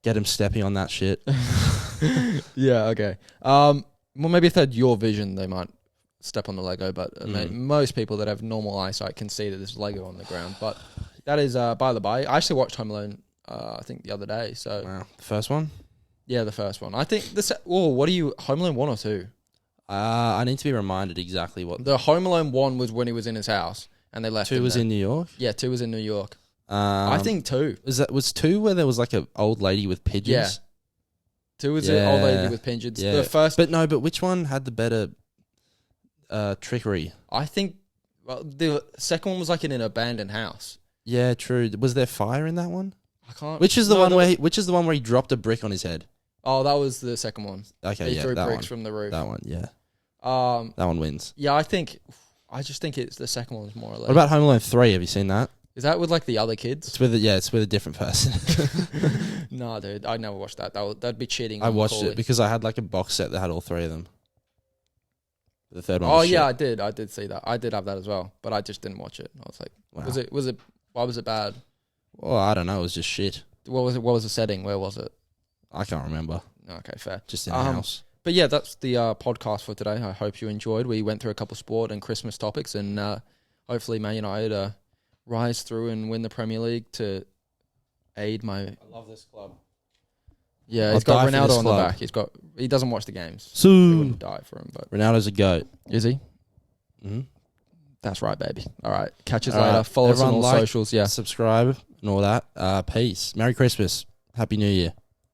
[SPEAKER 1] get him stepping on that shit.
[SPEAKER 2] Yeah. Okay. Well, maybe if they had your vision, they might step on the Lego. But most people that have normal eyesight can see that there's Lego on the ground. But that is by the by. I actually watched Home Alone. I think the other day. So
[SPEAKER 1] Wow. The first one.
[SPEAKER 2] yeah, the first one. I think this. Oh, what are you? Home Alone 1 or 2?
[SPEAKER 1] I need to be reminded exactly what.
[SPEAKER 2] The Home Alone 1 was when he was in his house and they left.
[SPEAKER 1] 2 was
[SPEAKER 2] there.
[SPEAKER 1] in New York.
[SPEAKER 2] Yeah, 2 was in New York. I think 2
[SPEAKER 1] was 2 where there was like an old lady with pigeons.
[SPEAKER 2] Yeah. 2 was an old lady with pigeons.
[SPEAKER 1] Yeah.
[SPEAKER 2] The first,
[SPEAKER 1] but which one had the better trickery?
[SPEAKER 2] I think. Well, the second one was like in an abandoned house.
[SPEAKER 1] Yeah, true. Was there fire in that one?
[SPEAKER 2] I can't.
[SPEAKER 1] Which is the one where he dropped a brick on his head?
[SPEAKER 2] Oh, that was the second one.
[SPEAKER 1] Okay,
[SPEAKER 2] He threw
[SPEAKER 1] that
[SPEAKER 2] bricks
[SPEAKER 1] one.
[SPEAKER 2] from the roof.
[SPEAKER 1] That one, yeah.
[SPEAKER 2] That
[SPEAKER 1] one wins.
[SPEAKER 2] Yeah, I just think it's the second one's more or less.
[SPEAKER 1] What about Home Alone 3? Have you seen that?
[SPEAKER 2] Is that with like the other kids?
[SPEAKER 1] It's with a different person.
[SPEAKER 2] No, dude, I never watched that. That'd be cheating.
[SPEAKER 1] I watched it because I had like a box set that had all 3 of them. The third one.
[SPEAKER 2] Oh
[SPEAKER 1] was
[SPEAKER 2] yeah,
[SPEAKER 1] shit.
[SPEAKER 2] I did see that. I did have that as well, but I just didn't watch it. I was like,
[SPEAKER 1] Wow.
[SPEAKER 2] was it? Why was it bad?
[SPEAKER 1] Well, I don't know. It was just shit.
[SPEAKER 2] What was it? What was the setting? Where was it?
[SPEAKER 1] I can't remember.
[SPEAKER 2] Okay, fair.
[SPEAKER 1] Just in the house.
[SPEAKER 2] But yeah, that's the podcast for today. I hope you enjoyed. We went through a couple of sport and Christmas topics, and hopefully Man United rise through and win the Premier League to aid my. I
[SPEAKER 1] love this club.
[SPEAKER 2] Yeah,
[SPEAKER 1] I'll
[SPEAKER 2] he's got
[SPEAKER 1] die for
[SPEAKER 2] Ronaldo
[SPEAKER 1] this
[SPEAKER 2] on the
[SPEAKER 1] club.
[SPEAKER 2] back. He doesn't watch the games.
[SPEAKER 1] So
[SPEAKER 2] He wouldn't die for him, but
[SPEAKER 1] Ronaldo's a goat.
[SPEAKER 2] is he?
[SPEAKER 1] Mm-hmm.
[SPEAKER 2] That's right, baby. All right, catch us
[SPEAKER 1] All
[SPEAKER 2] later.
[SPEAKER 1] right.
[SPEAKER 2] Follow us on
[SPEAKER 1] Everyone
[SPEAKER 2] all
[SPEAKER 1] like,
[SPEAKER 2] socials. Yeah.
[SPEAKER 1] Subscribe and all that. Peace. Merry Christmas. Happy New Year.